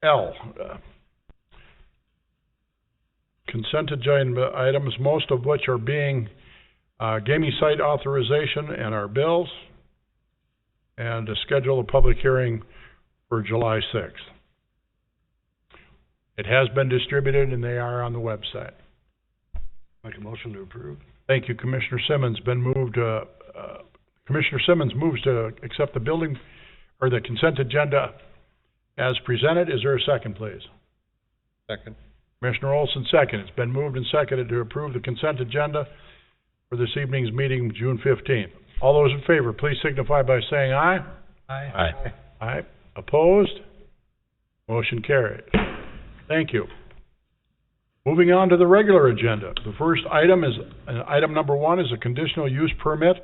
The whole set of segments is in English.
L, consent agenda items, most of which are being gaming site authorization and our bills, and to schedule a public hearing for July 6th. It has been distributed and they are on the website. Make a motion to approve. Thank you, Commissioner Simmons. Commissioner Simmons moves to accept the building or the consent agenda as presented. Is there a second, please? Second. Commissioner Olsen, second. It's been moved and seconded to approve the consent agenda for this evening's meeting, June 15th. All those in favor, please signify by saying aye. Aye. Aye. Aye. Opposed? Motion carried. Thank you. Moving on to the regular agenda. The first item is, item number 1 is a conditional use permit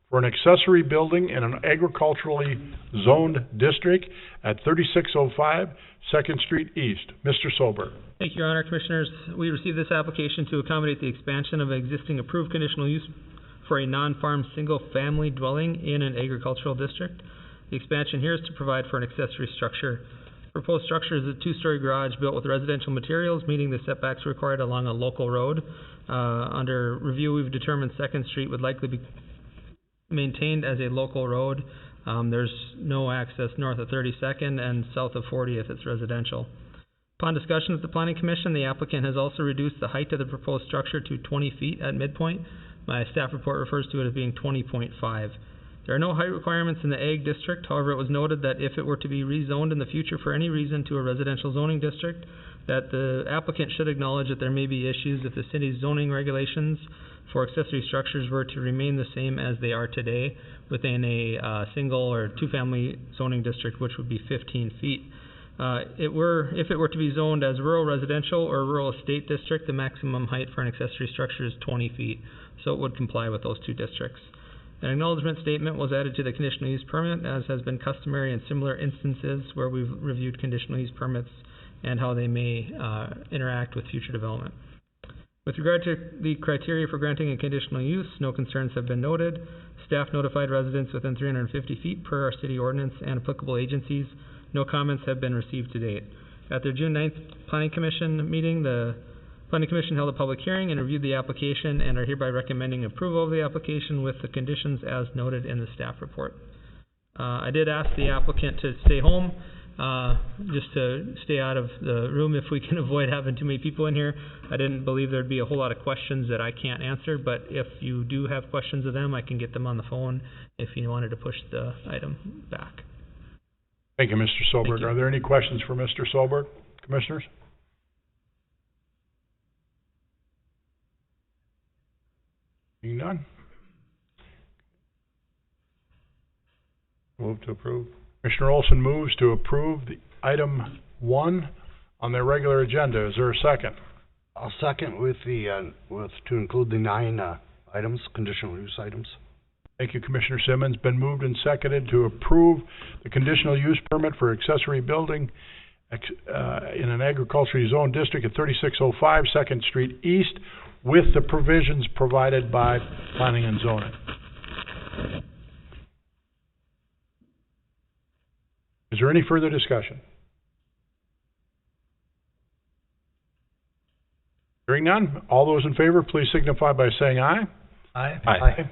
for an accessory building in an agriculturally zoned district at 3605 2nd Street East. Mr. Sober. Thank you, Your Honor. Commissioners, we received this application to accommodate the expansion of an existing approved conditional use for a non-farm single-family dwelling in an agricultural district. The expansion here is to provide for an accessory structure. The proposed structure is a 2-story garage built with residential materials, meeting the setbacks required along a local road. Under review, we've determined 2nd Street would likely be maintained as a local road. There's no access north of 32nd and south of 40th. It's residential. Upon discussion with the Planning Commission, the applicant has also reduced the height of the proposed structure to 20 feet at midpoint. My staff report refers to it as being 20.5. There are no height requirements in the Ag District. However, it was noted that if it were to be rezoned in the future for any reason to a residential zoning district, that the applicant should acknowledge that there may be issues if the city's zoning regulations for accessory structures were to remain the same as they are today within a single or 2-family zoning district, which would be 15 feet. If it were to be zoned as rural residential or rural estate district, the maximum height for an accessory structure is 20 feet, so it would comply with those 2 districts. An acknowledgement statement was added to the conditional use permit, as has been customary in similar instances where we've reviewed conditional use permits and how they may interact with future development. With regard to the criteria for granting a conditional use, no concerns have been noted. Staff notified residents within 350 feet per our city ordinance and applicable agencies. No comments have been received to date. At their June 9th Planning Commission meeting, the Planning Commission held a public hearing and reviewed the application and are hereby recommending approval of the application with the conditions as noted in the staff report. I did ask the applicant to stay home, just to stay out of the room if we can avoid having too many people in here. I didn't believe there'd be a whole lot of questions that I can't answer, but if you do have questions of them, I can get them on the phone if you wanted to push the item back. Thank you, Mr. Soberg. Are there any questions for Mr. Soberg, Commissioners? Seeing none? Move to approve. Commissioner Olsen moves to approve the item 1 on their regular agenda. Is there a second? I'll second with the to include the 9 items, conditional use items. Thank you, Commissioner Simmons. Been moved and seconded to approve the conditional use permit for accessory building in an agriculturally zoned district at 3605 2nd Street East with the provisions provided by Planning and Zoning. Is there any further discussion? Hearing none, all those in favor, please signify by saying aye. Aye. Aye.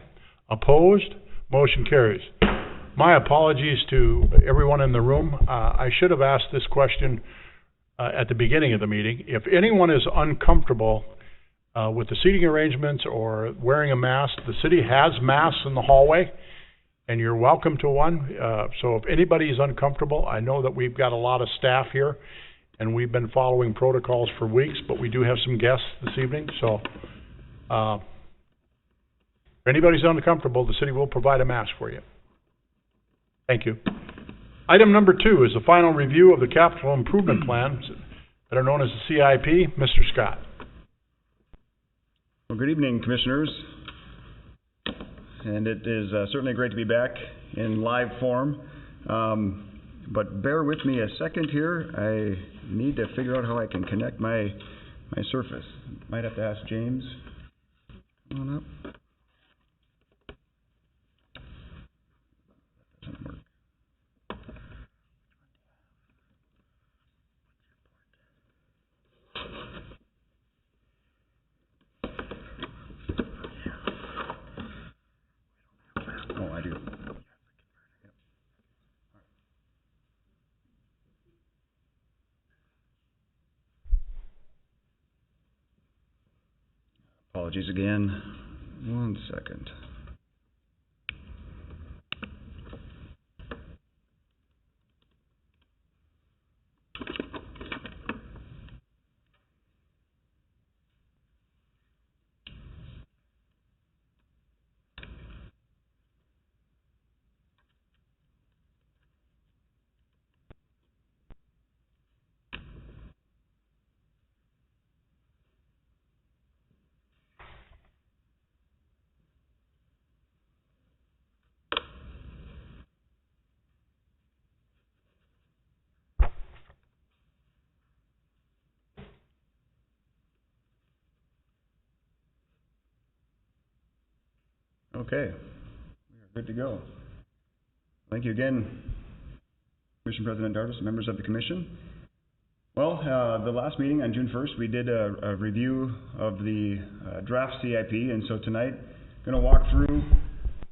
Opposed? Motion carries. My apologies to everyone in the room. I should have asked this question at the beginning of the meeting. If anyone is uncomfortable with the seating arrangements or wearing a mask, the city has masks in the hallway, and you're welcome to one. So if anybody is uncomfortable, I know that we've got a lot of staff here, and we've been following protocols for weeks, but we do have some guests this evening. So if anybody's uncomfortable, the city will provide a mask for you. Thank you. Item number 2 is the final review of the capital improvement plans that are known as the CIP. Mr. Scott. Well, good evening, Commissioners. And it is certainly great to be back in live form. But bear with me a second here. I need to figure out how I can connect my Surface. Might have to ask James. Come on up. Doesn't work. apologies again. 1 second. Okay, we are good to go. Thank you again, Commission President Dardis, members of the Commission. Well, the last meeting on June 1st, we did a review of the draft CIP, and so tonight, I'm going to walk through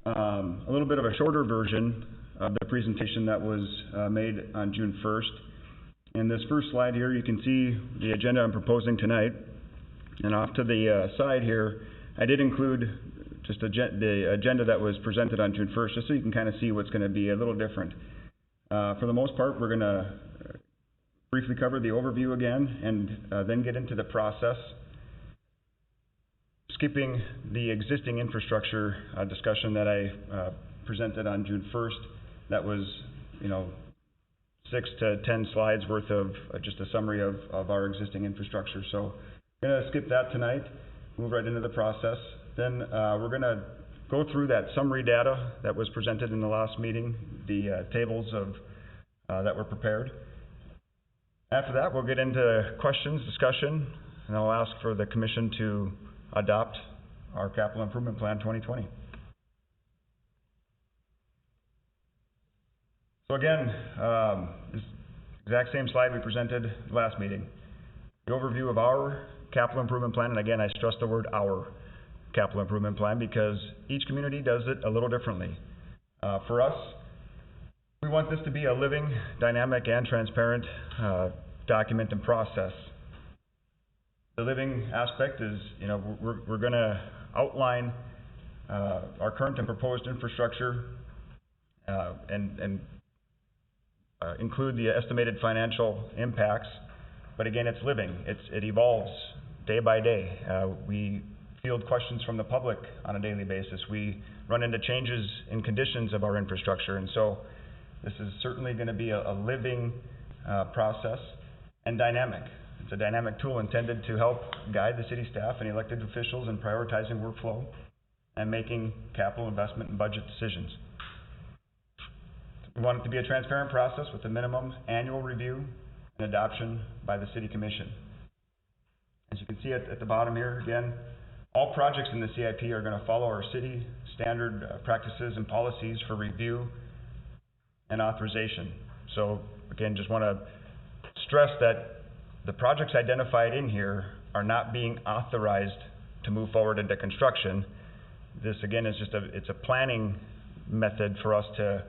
a little bit of a shorter version of the presentation that was made on June 1st. In this first slide here, you can see the agenda I'm proposing tonight, and off to the side here, I did include just the agenda that was presented on June 1st, just so you can kind of see what's going to be a little different. For the most part, we're going to briefly cover the overview again, and then get into the process, skipping the existing infrastructure discussion that I presented on June 1st. That was, 6 to 10 slides worth of just a summary of our existing infrastructure. So I'm going to skip that tonight, move right into the process. Then we're going to go through that summary data that was presented in the last meeting, the tables of that were prepared. After that, we'll get into questions, discussion, and I'll ask for the Commission to adopt our Capital Improvement Plan 2020. So again, this exact same slide we presented last meeting. The overview of our Capital Improvement Plan, and again, I stress the word our Capital Improvement Plan because each community does it a little differently. For us, we want this to be a living, dynamic, and transparent document and process. The living aspect is, we're going to outline our current and proposed infrastructure and include the estimated financial impacts. But again, it's living. It evolves day by day. We field questions from the public on a daily basis. We run into changes in conditions of our infrastructure, and so this is certainly going to be a living process and dynamic. It's a dynamic tool intended to help guide the city staff and elected officials in prioritizing workflow and making capital investment and budget decisions. We want it to be a transparent process with a minimum annual review and adoption by the City Commission. As you can see at the bottom here, again, all projects in the CIP are going to follow our city standard practices and policies for review and authorization. So again, just want to stress that the projects identified in here are not being authorized to move forward into construction. This again is just it's a planning method for us to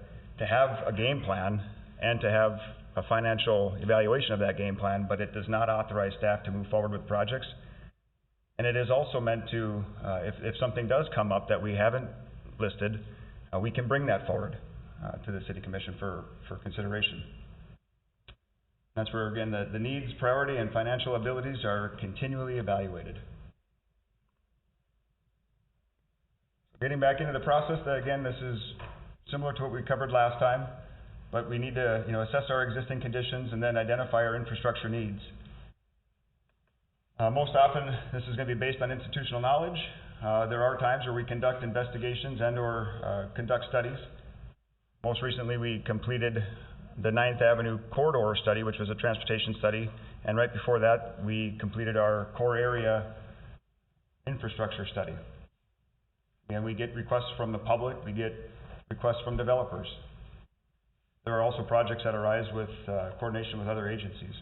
have a game plan and to have a financial evaluation of that game plan, but it does not authorize staff to move forward with projects. And it is also meant to, if something does come up that we haven't listed, we can bring that forward to the City Commission for consideration. That's where, again, the needs, priority, and financial abilities are continually evaluated. Getting back into the process, again, this is similar to what we covered last time, but we need to assess our existing conditions and then identify our infrastructure needs. Most often, this is going to be based on institutional knowledge. There are times where we conduct investigations and or conduct studies. Most recently, we completed the 9th Avenue Corridor study, which was a transportation study, and right before that, we completed our core area infrastructure study. And we get requests from the public, we get requests from developers. There are also projects that arise with coordination with other agencies.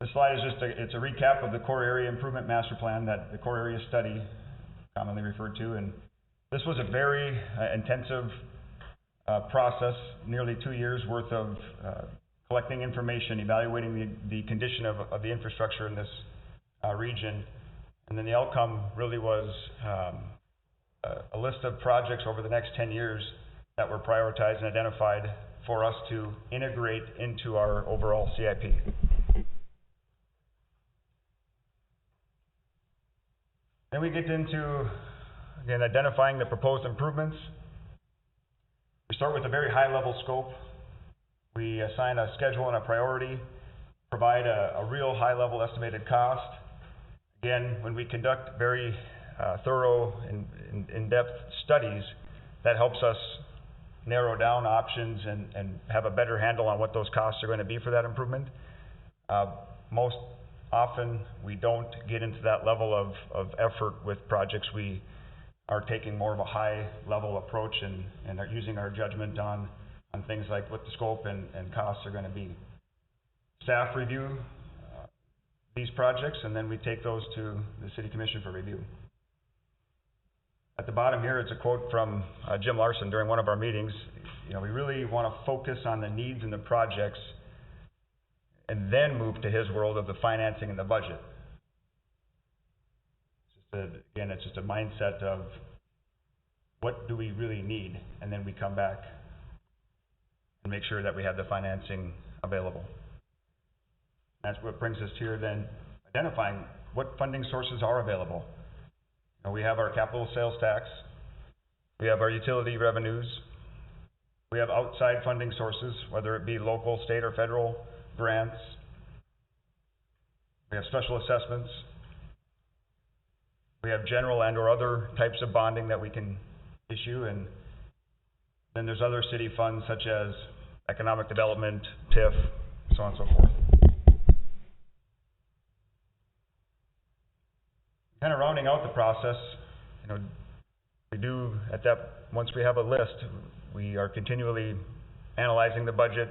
This slide is it's a recap of the Core Area Improvement Master Plan, that the Core Area Study, commonly referred to, and this was a very intensive process, nearly 2 years worth of collecting information, evaluating the condition of the infrastructure in this region, And then the outcome really was a list of projects over the next 10 years that were prioritized and identified for us to integrate into our overall CIP. Then we get into, again, identifying the proposed improvements. We start with a very high-level scope. We assign a schedule and a priority, provide a real high-level estimated cost. Again, when we conduct very thorough and in-depth studies, that helps us narrow down options and have a better handle on what those costs are going to be for that improvement. Most often, we don't get into that level of effort with projects. We are taking more of a high-level approach and are using our judgment on things like what the scope and costs are going to be. Staff review these projects, and then we take those to the City Commission for review. At the bottom here, it's a quote from Jim Larson during one of our meetings. You know, we really want to focus on the needs in the projects and then move to his world of the financing and the budget. Again, it's just a mindset of what do we really need, and then we come back and make sure that we have the financing available. That's what brings us here then, identifying what funding sources are available. You know, we have our capital sales tax, we have our utility revenues, we have outside funding sources, whether it be local, state, or federal grants. We have special assessments. We have general and or other types of bonding that we can issue, and then there's other city funds such as economic development, TIF, so on and so forth. Kind of rounding out the process, you know, we do at that, once we have a list, we are continually analyzing the budget,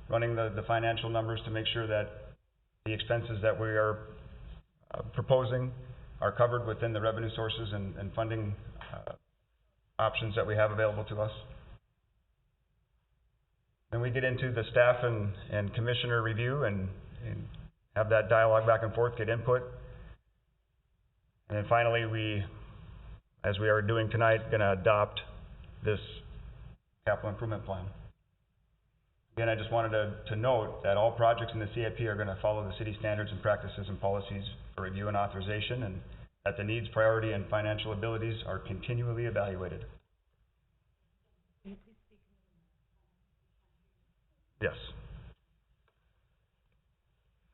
running the financial numbers to make sure that the expenses that we are proposing are covered within the revenue sources and funding options that we have available to us. Then we get into the staff and commissioner review and have that dialogue back and forth, get input. And then finally, we, as we are doing tonight, going to adopt this capital improvement plan. Again, I just wanted to note that all projects in the CIP are going to follow the city standards and practices and policies for review and authorization, and that the needs, priority, and financial abilities are continually evaluated. Yes.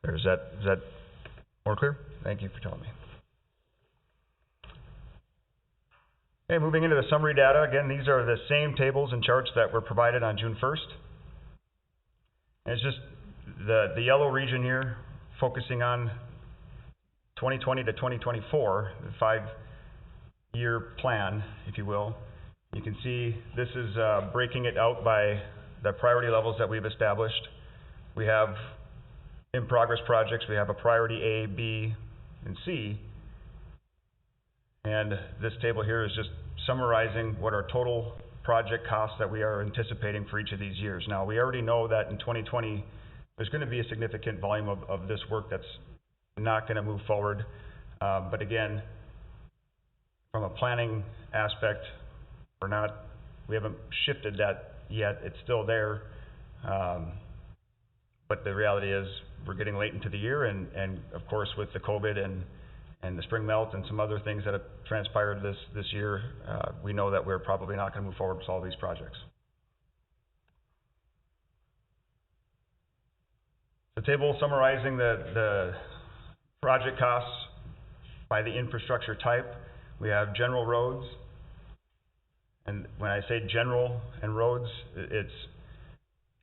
Is that more clear? Thank you for telling me. Okay, moving into the summary data. Again, these are the same tables and charts that were provided on June 1st. And it's just the yellow region here, focusing on 2020 to 2024, the 5-year plan, if you will. You can see this is breaking it out by the priority levels that we've established. We have in progress projects, we have a priority A, B, and C. And this table here is just summarizing what our total project costs that we are anticipating for each of these years. Now, we already know that in 2020, there's going to be a significant volume of this work that's not going to move forward. But again, from a planning aspect, we haven't shifted that yet. It's still there. But the reality is we're getting late into the year, and of course with the COVID and the spring melt and some other things that have transpired this year, we know that we're probably not going to move forward with all these projects. The table summarizing the project costs by the infrastructure type. We have general roads, and when I say general and roads, it's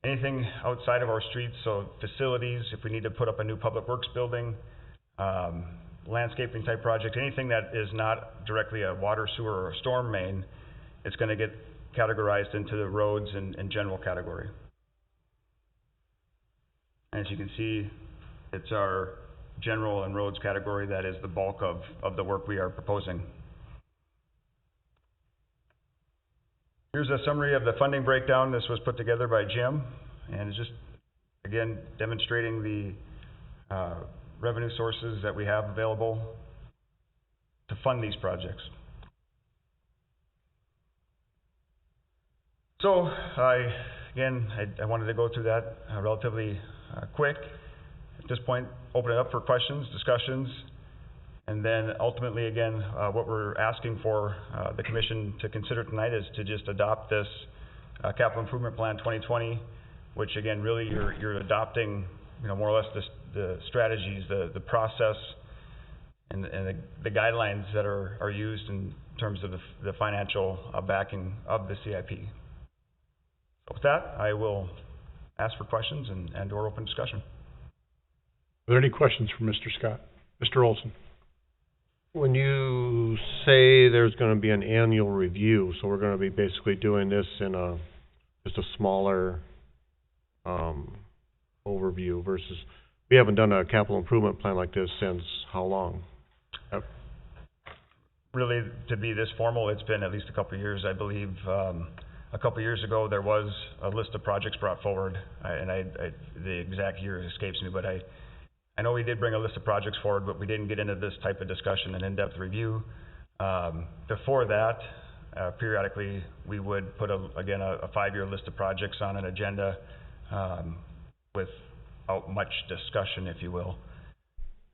anything outside of our streets, so facilities, if we need to put up a new public works building, landscaping type project, anything that is not directly a water, sewer, or a storm main, it's going to get categorized into the roads and general category. As you can see, it's our general and roads category that is the bulk of the work we are proposing. Here's a summary of the funding breakdown. This was put together by Jim, and it's just, again, demonstrating the revenue sources that we have available. fund these projects. So I wanted to go through that relatively quick. At this point, open it up for questions, discussions, and then ultimately, again, what we're asking for the Commission to consider tonight is to just adopt this Capital Improvement Plan 2020, which again, really you're adopting, more or less the strategies, the process, and the guidelines that are used in terms of the financial backing of the CIP. So with that, I will ask for questions and or open discussion. Are there any questions for Mr. Scott? Mr. Olsen? When you say there's going to be an annual review, so we're going to be basically doing this in just a smaller overview versus, we haven't done a capital improvement plan like this since how long? Really, to be this formal, it's been at least a couple of years. I believe a couple of years ago there was a list of projects brought forward, the exact year escapes me, but I know we did bring a list of projects forward, but we didn't get into this type of discussion and in-depth review. Before that, periodically, we would put, a 5-year list of projects on an agenda without much discussion, if you will.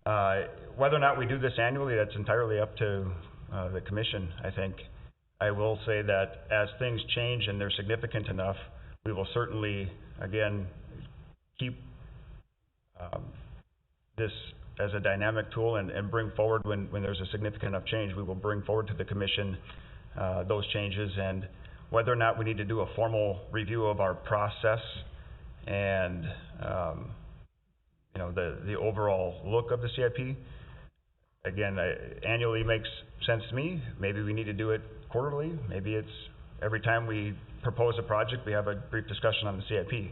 Whether or not we do this annually, that's entirely up to the Commission, I think. I will say that as things change and they're significant enough, we will certainly, again, keep this as a dynamic tool and bring forward when there's a significant enough change, we will bring forward to the Commission those changes, and whether or not we need to do a formal review of our process and the overall look of the CIP. Again, annually makes sense to me. Maybe we need to do it quarterly. Maybe it's every time we propose a project, we have a brief discussion on the CIP.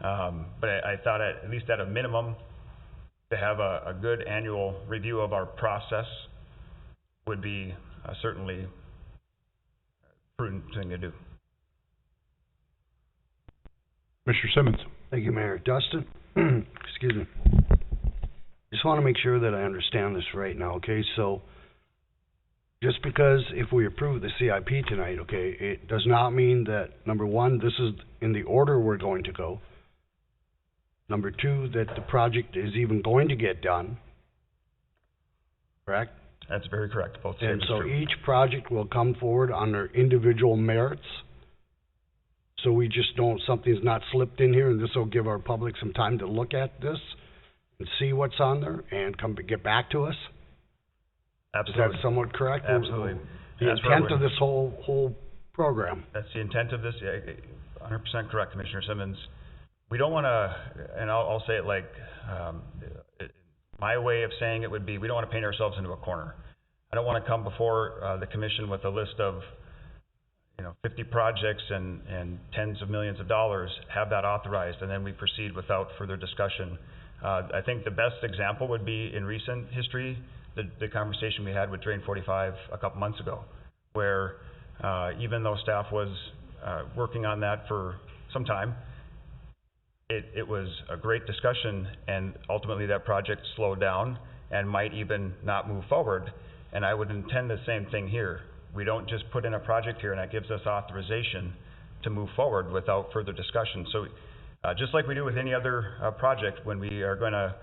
But I thought at least at a minimum, to have a good annual review of our process would be certainly a prudent thing to do. Mr. Simmons? Thank you, Mayor. Dustin? Excuse me. Just want to make sure that I understand this right now, okay? So, just because if we approve the CIP tonight, okay, it does not mean that, number one, this is in the order we're going to go. Number two, that the project is even going to get done, correct? That's very correct. Both And so true. each project will come forward on their individual merits. So we just don't, something's not slipped in here, and this will give our public some time to look at this and see what's on there and get back to us. Absolutely. Is that somewhat correct? Absolutely. The intent of this whole program. That's the intent of this. 100% correct, Commissioner Simmons. We don't want to, and I'll say it like, my way of saying it would be, we don't want to paint ourselves into a corner. I don't want to come before the Commission with a list of 50 projects and tens of millions of dollars, have that authorized, and then we proceed without further discussion. I think the best example would be in recent history, the conversation we had with Drain 45 a couple months ago, where even though staff was working on that for some time, it was a great discussion, and ultimately that project slowed down and might even not move forward. And I would intend the same thing here. We don't just put in a project here and that gives us authorization to move forward without further discussion. So just like we do with any other project, when we are going to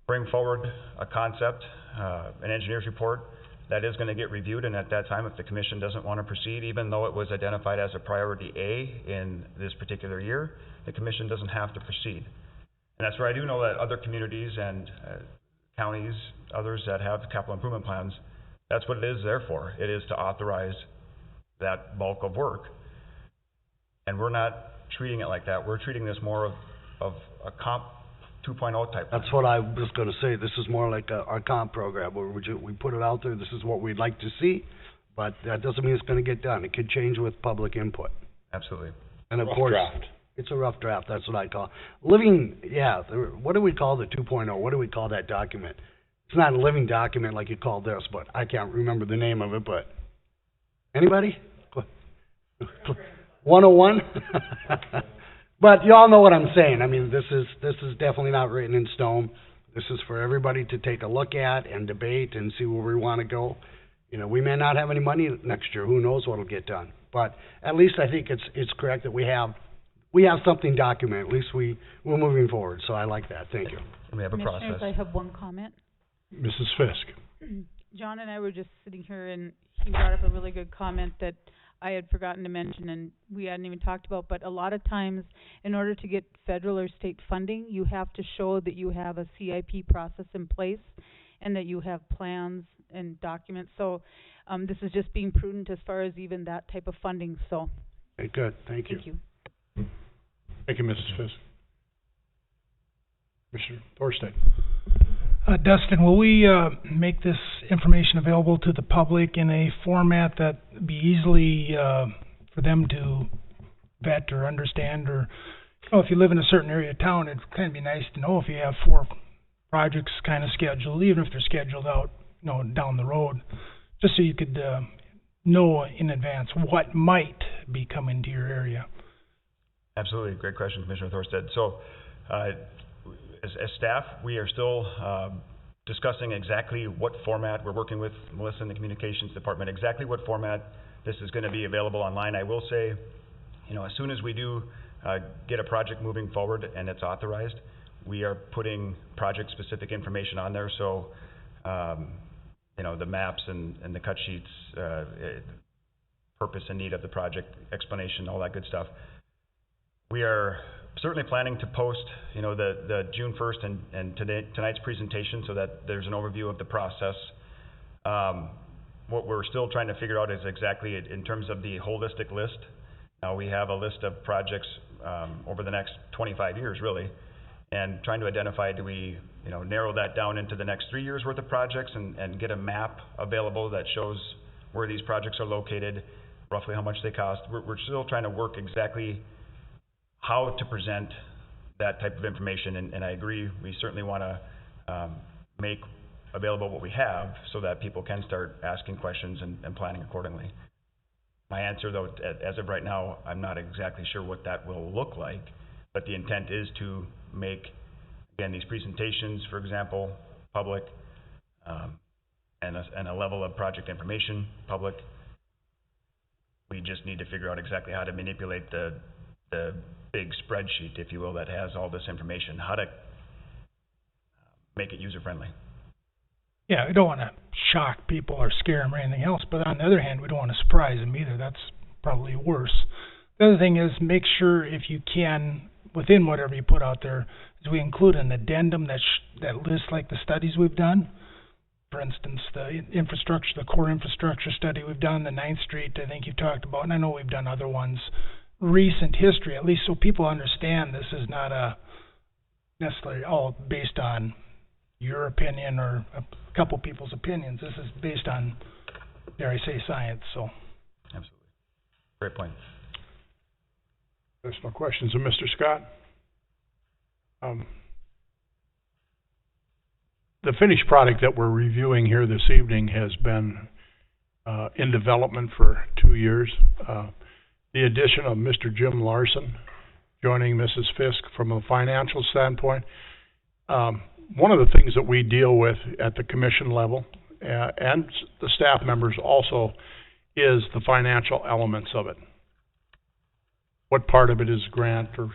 bring forward a concept, an engineer's report, that is going to get reviewed, and at that time, if the Commission doesn't want to proceed, even though it was identified as a priority A in this particular year, the Commission doesn't have to proceed. And that's where I do know that other communities and counties, others that have capital improvement plans, that's what it is there for. It is to authorize that bulk of work. And we're not treating it like that. We're treating this more of a comp 2.0 type. That's what I was going to say. This is more like our comp program, where we put it out there. This is what we'd like to see, but that doesn't mean it's going to get done. It could change with public input. Absolutely. And of course, it's a rough draft. That's what I call what do we call the 2.0? What do we call that document? It's not a living document like you call this, but I can't remember the name of it. But anybody? 101. But you all know what I'm saying. I mean, this is definitely not written in stone. This is for everybody to take a look at and debate and see where we want to go. You know, we may not have any money next year, who knows what'll get done. But at least I think it's correct that we have something documented, at least we're moving forward, so I like that, thank you. We have a Commissioners, process. I have one comment. Mrs. Fisk. John and I were just sitting here, and he brought up a really good comment that I had forgotten to mention, and we hadn't even talked about, but a lot of times, in order to get federal or state funding, you have to show that you have a CIP process in place, and that you have plans and documents, so, this is just being prudent as far as even that type of funding, so. Okay, good, thank you. Thank you. Thank you, Mrs. Fisk. Commissioner Thorstein. Dustin, will we make this information available to the public in a format that be easily for them to vet or understand? Or, you know, if you live in a certain area of town, it'd kind of be nice to know if you have 4 projects kind of scheduled, even if they're scheduled out, you know, down the road, just so you could know in advance what might be coming to your area. Absolutely, great question, Commissioner Thorstead. So, as staff, we are still discussing exactly what format we're working with Melissa in the Communications Department, exactly what format this is going to be available online. I will say, you know, as soon as we do get a project moving forward and it's authorized, we are putting project-specific information on there. So, you know, the maps and the cut sheets, purpose and need of the project, explanation, all that good stuff. We are certainly planning to post, you know, the June 1st and tonight's presentation so that there's an overview of the process. What we're still trying to figure out is exactly in terms of the holistic list. Now we have a list of projects over the next 25 years, really, and trying to identify, do we, you know, narrow that down into the next 3 years worth of projects and get a map available that shows where these projects are located, roughly how much they cost. We're still trying to work exactly how to present that type of information, and I agree, we certainly want to make available what we have so that people can start asking questions and planning accordingly. My answer, though, as of right now, I'm not exactly sure what that will look like, but the intent is to make, again, these presentations, for example, public, and a level of project information public. We just need to figure out exactly how to manipulate the big spreadsheet, if you will, that has all this information, how to make it user-friendly. Yeah, we don't want to shock people or scare them or anything else, but on the other hand, we don't want to surprise them either. That's probably worse. The other thing is, make sure, if you can, within whatever you put out there, is we include an addendum that lists like the studies we've done. For instance, the infrastructure, the core infrastructure study we've done, the 9th Street, I think you've talked about, and I know we've done other ones. Recent history, at least so people understand this is not necessarily all based on your opinion or a couple people's opinions. This is based on, dare I say, science. So, absolutely, great point. Additional questions of Mr. Scott? The finished product that we're reviewing here this evening has been in development for 2 years. The addition of Mr. Jim Larson joining Mrs. Fisk from a financial standpoint. One of the things that we deal with at the commission level and the staff members also is the financial elements of it. What part of it is grant or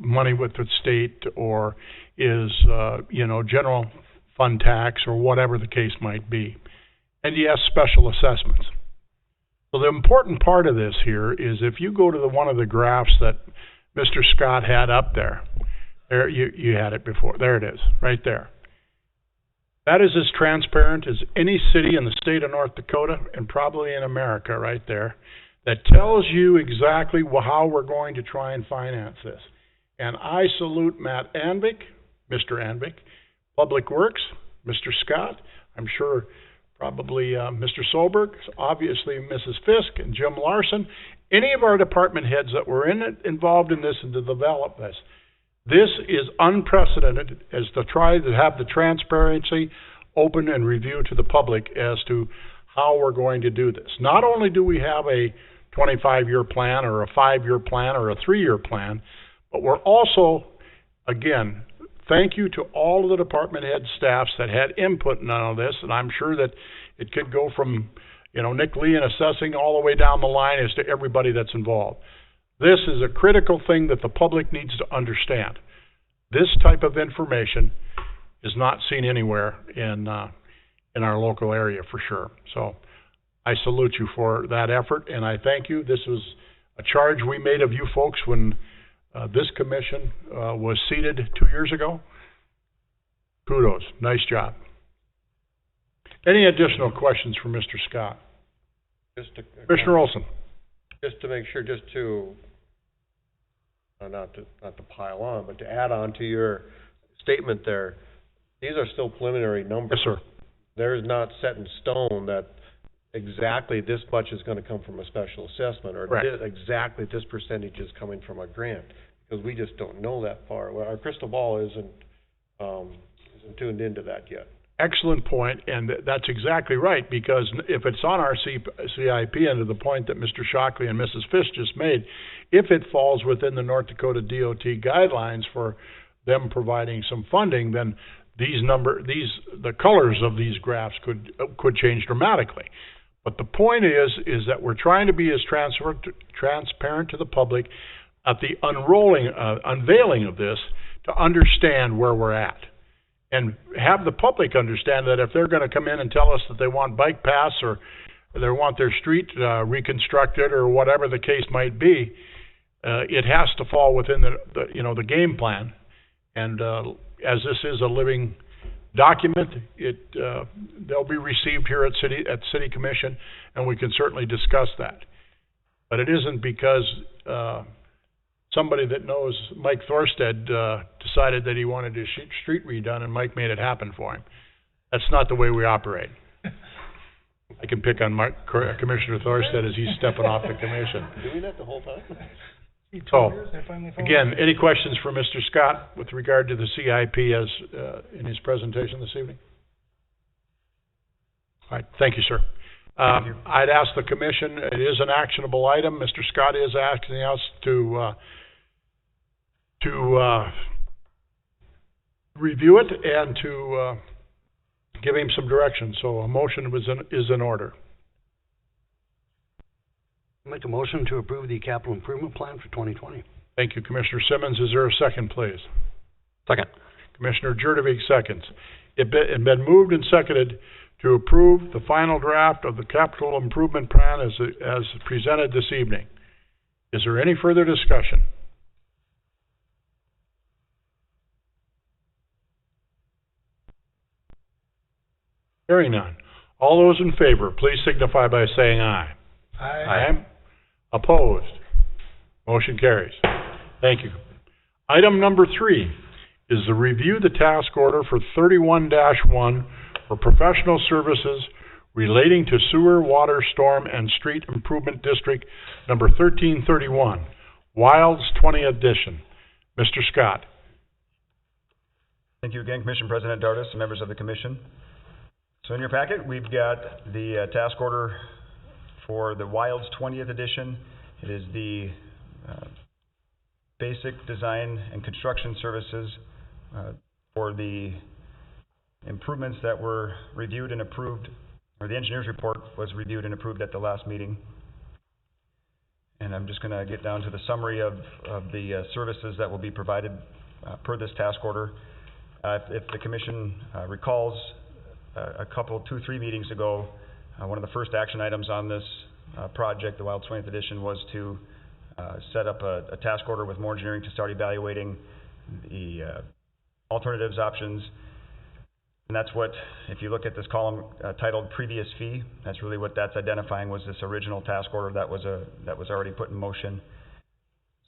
money with the state, or is you know, general fund tax, or whatever the case might be. And yes, special assessments. So the important part of this here is, if you go to one of the graphs that Mr. Scott had up there, you had it before, there it is, right there. That is as transparent as any city in the state of North Dakota, and probably in America, right there, that tells you exactly how we're going to try and finance this. And I salute Matt Anvik, Mr. Anvik, Public Works, Mr. Scott, I'm sure probably Mr. Solberg, obviously Mrs. Fisk, and Jim Larson, any of our department heads that were involved in this and to develop this. This is unprecedented, as to try to have the transparency, open and review to the public as to how we're going to do this. Not only do we have a 25-year plan or a 5-year plan or a 3-year plan, but we're also, again, thank you to all of the department head staffs that had input in all of this, and I'm sure that it could go from, Nick Lee and assessing all the way down the line as to everybody that's involved. This is a critical thing that the public needs to understand. This type of information is not seen anywhere in our local area for sure. So I salute you for that effort, and I thank you. This was a charge we made of you folks when this commission was seated 2 years ago. Kudos. Nice job. Any additional questions for Mr. Scott? Commissioner Olsen. Just to make sure, not to pile on, but to add on to your statement there, these are still preliminary numbers. Yes, sir. There is not set in stone that exactly this much is going to come from a special assessment, or exactly this percentage is coming from a grant, because we just don't know that far. Well, our crystal ball isn't tuned into that yet. Excellent point, and that's exactly right, because if it's on our CIP, and to the point that Mr. Shockley and Mrs. Fish just made, if it falls within the North Dakota DOT guidelines for them providing some funding, then the colors of these graphs could change dramatically. But the point is that we're trying to be as transparent to the public at the unveiling of this to understand where we're at. And have the public understand that if they're going to come in and tell us that they want bike paths or they want their street reconstructed or whatever the case might be, it has to fall within the game plan. And as this is a living document, they'll be received here at City Commission, and we can certainly discuss that. But it isn't because somebody that knows Mike Thorstead decided that he wanted his street redone, and Mike made it happen for him. That's not the way we operate. I can pick on Commissioner Thorstead as he's stepping off the commission. Doing that the whole time? So, again, any questions for Mr. Scott with regard to the CIP as in his presentation this evening? All right, thank you, sir. I'd ask the commission, it is an actionable item. Mr. Scott is asking us to review it and to give him some direction. So a motion is in order. Make a motion to approve the capital improvement plan for 2020. Thank you, Commissioner Simmons. Is there a second, please? Second. Commissioner Jurdevig seconds. It's been moved and seconded to approve the final draft of the capital improvement plan as presented this evening. Is there any further discussion? Hearing none. All those in favor, please signify by saying aye. Aye. Opposed? Motion carries. Thank you. Item number 3 is to review the task order for 31-1 for professional services relating to sewer, water, storm, and street improvement district number 1331, Wilde's 20th edition. Mr. Scott. Thank you again, Commission President Dardis and members of the Commission. So in your packet, we've got the task order for the Wilde's 20th edition. It is the basic design and construction services for the improvements that were reviewed and approved, or the engineer's report was reviewed and approved at the last meeting. And I'm just going to get down to the summary of the services that will be provided per this task order. If the Commission recalls, a couple, 2-3 meetings ago, one of the first action items on this project, the Wilde's 20th edition, was to set up a task order with more engineering to start evaluating the alternatives options. And that's what, if you look at this column titled previous fee, that's really what that's identifying, was this original task order that was already put in motion.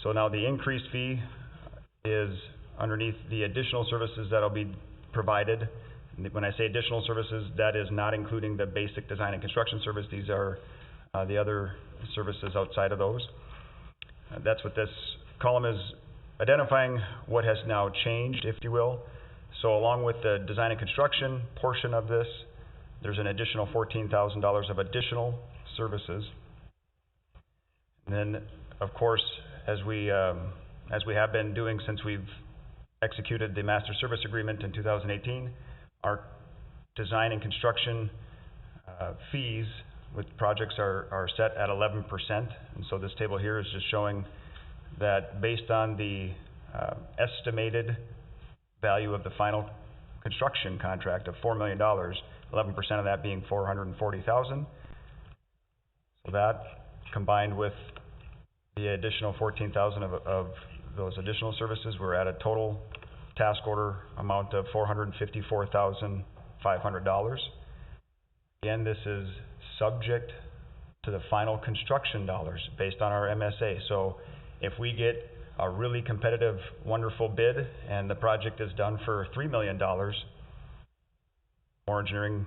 So now the increased fee is underneath the additional services that'll be provided. When I say additional services, that is not including the basic design and construction service. These are the other services outside of those. That's what this column is identifying, what has now changed, if you will. So along with the design and construction portion of this, there's an additional $14,000 of additional services. And then, of course, as we have been doing since we've executed the master service agreement in 2018. Our design and construction fees with projects are set at 11%. And so this table here is just showing that based on the estimated value of the final construction contract of $4 million, 11% of that being $440,000. So that combined with the additional $14,000 of those additional services, we're at a total task order amount of $454,500. Again, this is subject to the final construction dollars based on our MSA. So if we get a really competitive, wonderful bid and the project is done for $3 million, more engineering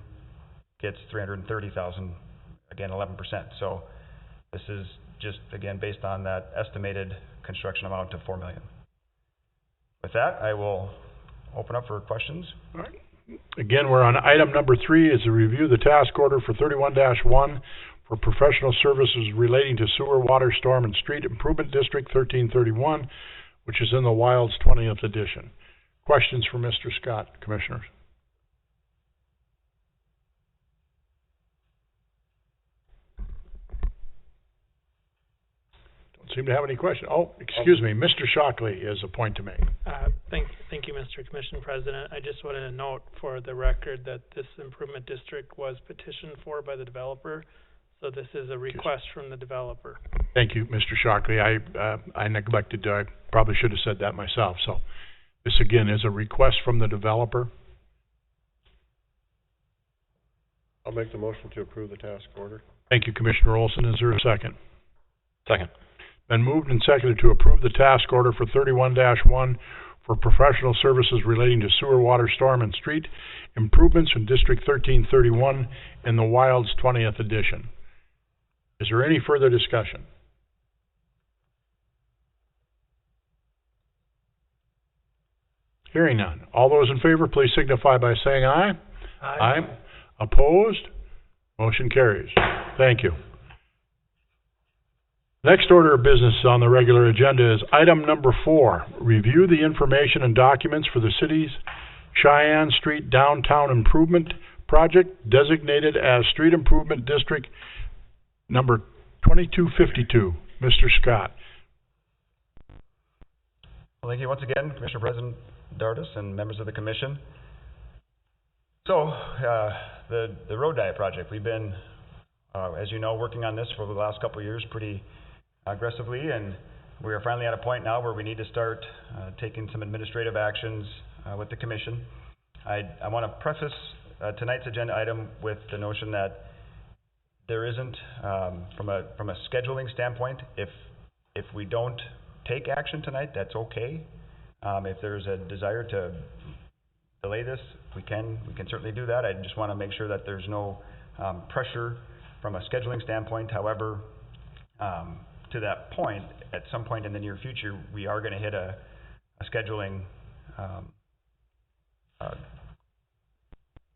gets $330,000, again 11%. So this is just, again, based on that estimated construction amount of $4 million. With that, I will open up for questions. All right. Again, we're on item number 3, is to review the task order for 31-1 for professional services relating to sewer, water, storm, and street improvement district 1331, which is in the Wilde's 20th edition. Questions for Mr. Scott, Commissioners? Seem to have any questions. Oh, excuse me, Mr. Shockley is a point to make. Thank you, Mr. Commission President. I just wanted to note for the record that this improvement district was petitioned for by the developer, so this is a request from the developer. Thank you, Mr. Shockley. I neglected to, I probably should have said that myself. So this again is a request from the developer. I'll make the motion to approve the task order. Thank you, Commissioner Olsen. Is there a second? Second. Been moved and seconded to approve the task order for 31-1 for professional services relating to sewer, water, storm, and street improvements in District 1331 in the Wilde's 20th edition. Is there any further discussion? Hearing none. All those in favor, please signify by saying aye. Aye. Opposed? Motion carries. Thank you. Next order of business on the regular agenda is item number 4, review the information and documents for the city's Cheyenne Street Downtown Improvement Project designated as Street Improvement District number 2252. Mr. Scott. Well, thank you once again, Commissioner President Dardis and members of the Commission. So, the road diet project, we've been, as you know, working on this for the last couple of years pretty aggressively, and we are finally at a point now where we need to start taking some administrative actions with the Commission. I want to preface tonight's agenda item with the notion that there isn't, from a scheduling standpoint, if we don't take action tonight, that's okay. If there's a desire to delay this, we can certainly do that. I just want to make sure that there's no pressure from a scheduling standpoint. However, to that point, at some point in the near future, we are going to hit a scheduling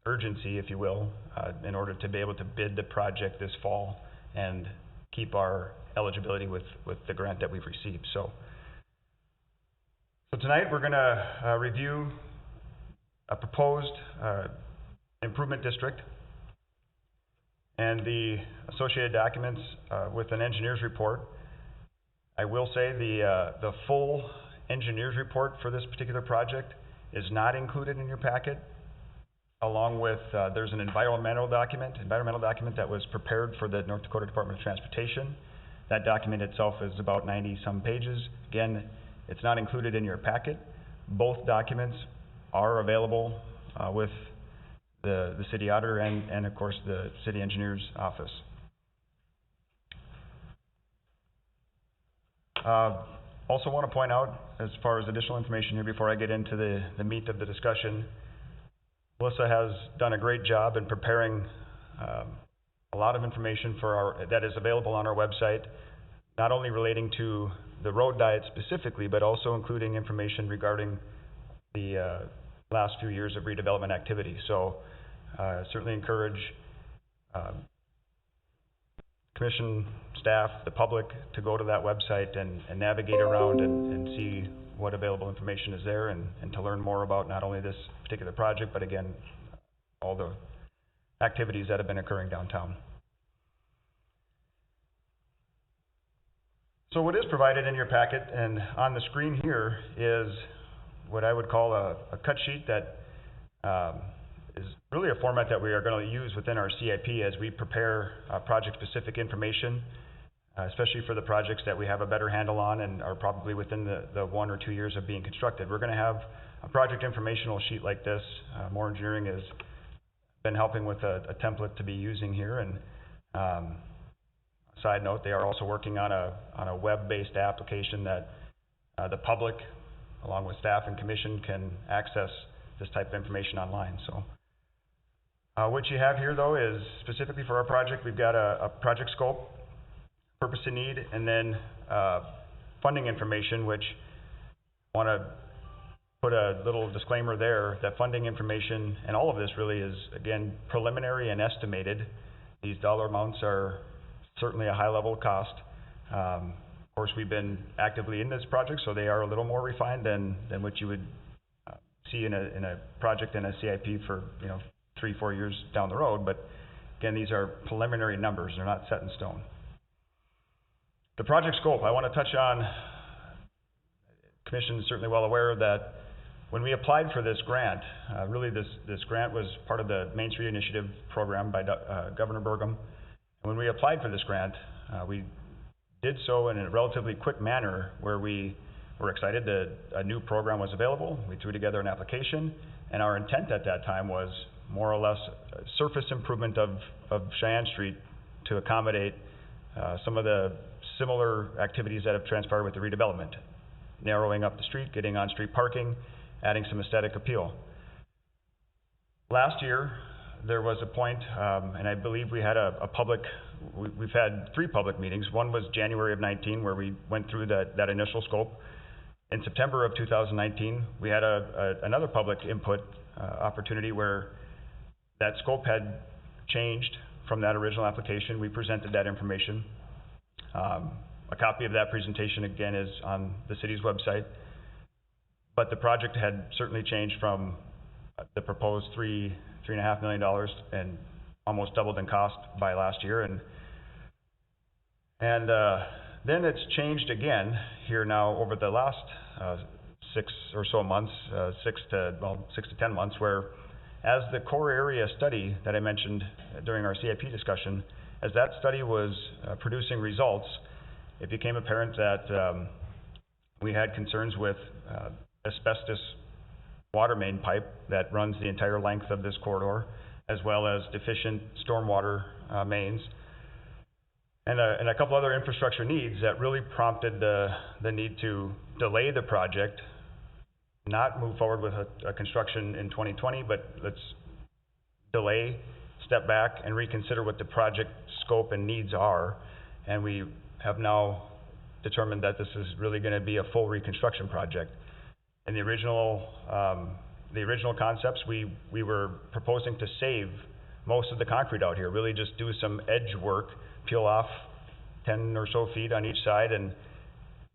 urgency, if you will, in order to be able to bid the project this fall and keep our eligibility with the grant that we've received. So tonight we're going to review a proposed improvement district and the associated documents with an engineer's report. I will say the full engineer's report for this particular project is not included in your packet, along with there's an environmental document that was prepared for the North Dakota Department of Transportation. That document itself is about 90-some pages. Again, it's not included in your packet. Both documents are available with the city auditor and of course the city engineer's office. Also want to point out, as far as additional information here before I get into the meat of the discussion, Melissa has done a great job in preparing a lot of information that is available on our website, not only relating to the road diet specifically, but also including information regarding the last few years of redevelopment activity. So certainly encourage Commission staff, the public, to go to that website and navigate around and see what available information is there, and to learn more about not only this particular project, but again, all the activities that have been occurring downtown. So what is provided in your packet and on the screen here is what I would call a cut sheet that is really a format that we are going to use within our CIP as we prepare project-specific information, especially for the projects that we have a better handle on and are probably within the 1 or 2 years of being constructed. We're going to have a project informational sheet like this. More Engineering has been helping with a template to be using here, and side note, they are also working on a web-based application that the public, along with staff and commission, can access this type of information online. So what you have here, though, is specifically for our project, we've got a project scope, purpose and need, and then funding information, which I want to put a little disclaimer there that funding information, and all of this really is, again, preliminary and estimated. These dollar amounts are certainly a high level of cost. Of course, we've been actively in this project, so they are a little more refined than what you would see in a project in a CIP for 3-4 years down the road. But again, these are preliminary numbers; they're not set in stone. The project scope, I want to touch on. Commission is certainly well aware that when we applied for this grant, really this grant was part of the Main Street Initiative program by Governor Burgum. And when we applied for this grant, we did so in a relatively quick manner where we were excited that a new program was available. We threw together an application, and our intent at that time was more or less surface improvement of Cheyenne Street to accommodate some of the similar activities that have transpired with the redevelopment. Narrowing up the street, getting on-street parking, adding some aesthetic appeal. Last year, there was a point, and I believe we had we've had 3 public meetings. One was January of 19, where we went through that initial scope. In September of 2019, we had another public input opportunity where that scope had changed from that original application. We presented that information. A copy of that presentation, again, is on the city's website. But the project had certainly changed from the proposed $3.5 million and almost doubled in cost by last year. And then it's changed again here now over the last 6 or so months, 6 to 10 months, where as the core area study that I mentioned during our CIP discussion, as that study was producing results, it became apparent that we had concerns with asbestos water main pipe that runs the entire length of this corridor, as well as deficient stormwater mains, and a couple other infrastructure needs that really prompted the need to delay the project, not move forward with a construction in 2020, but let's delay, step back, and reconsider what the project scope and needs are. And we have now determined that this is really going to be a full reconstruction project. In the original concepts, we were proposing to save most of the concrete out here, really just do some edge work, peel off 10 or so feet on each side and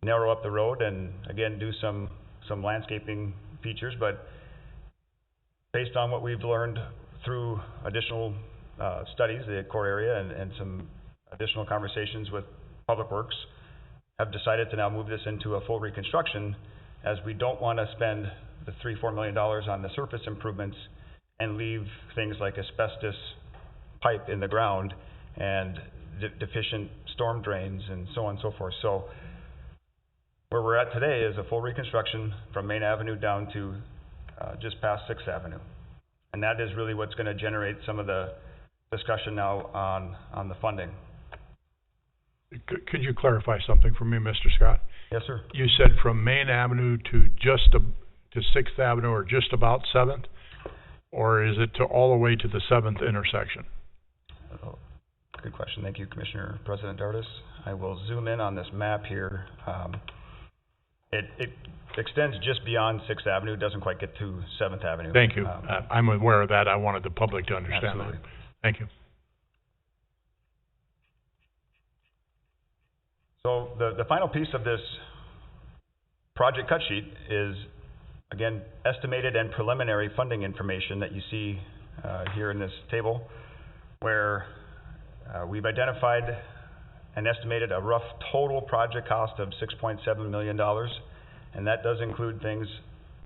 narrow up the road, and again do some landscaping features. But based on what we've learned through additional studies, the core area, and some additional conversations with Public Works, have decided to now move this into a full reconstruction, as we don't want to spend the $3-4 million on the surface improvements and leave things like asbestos pipe in the ground and deficient storm drains and so on and so forth. So where we're at today is a full reconstruction from Main Avenue down to just past 6th Avenue. And that is really what's going to generate some of the discussion now on the funding. Could you clarify something for me, Mr. Scott? Yes, sir. You said from Main Avenue to to 6th Avenue, or just about 7th? Or is it to all the way to the 7th intersection? Oh, good question. Thank you, Commissioner President Dardis. I will zoom in on this map here. It extends just beyond 6th Avenue, doesn't quite get to 7th Avenue. Thank you. I'm aware of that. I wanted the public to understand absolutely. that. Thank you. So the final piece of this project cut sheet is, again, estimated and preliminary funding information that you see here in this table, where we've identified and estimated a rough total project cost of $6.7 million, and that does include things,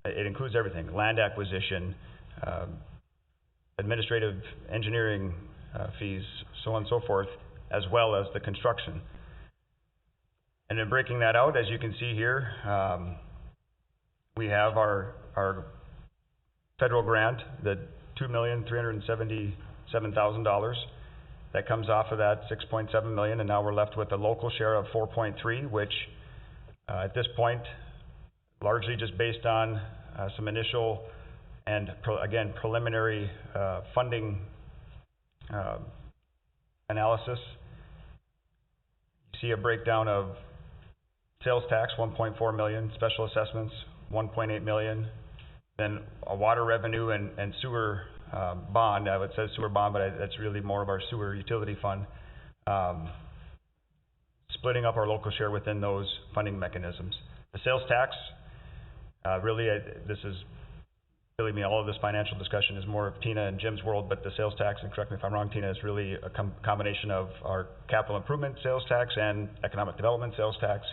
it includes everything, land acquisition, administrative engineering fees, so on and so forth, as well as the construction. And in breaking that out, as you can see here, we have our federal grant, the $2,377,000. That comes off of that $6.7 million, and now we're left with a local share of $4.3, which at this point, largely just based on some initial and again preliminary funding analysis. You see a breakdown of sales tax, $1.4 million, special assessments, $1.8 million, then a water revenue and sewer bond. It says sewer bond, but that's really more of our sewer utility fund. Splitting up our local share within those funding mechanisms. The sales tax, this is, believe me, all of this financial discussion is more of Tina and Jim's world, but the sales tax, and correct me if I'm wrong, Tina, is really a combination of our capital improvement sales tax and economic development sales tax.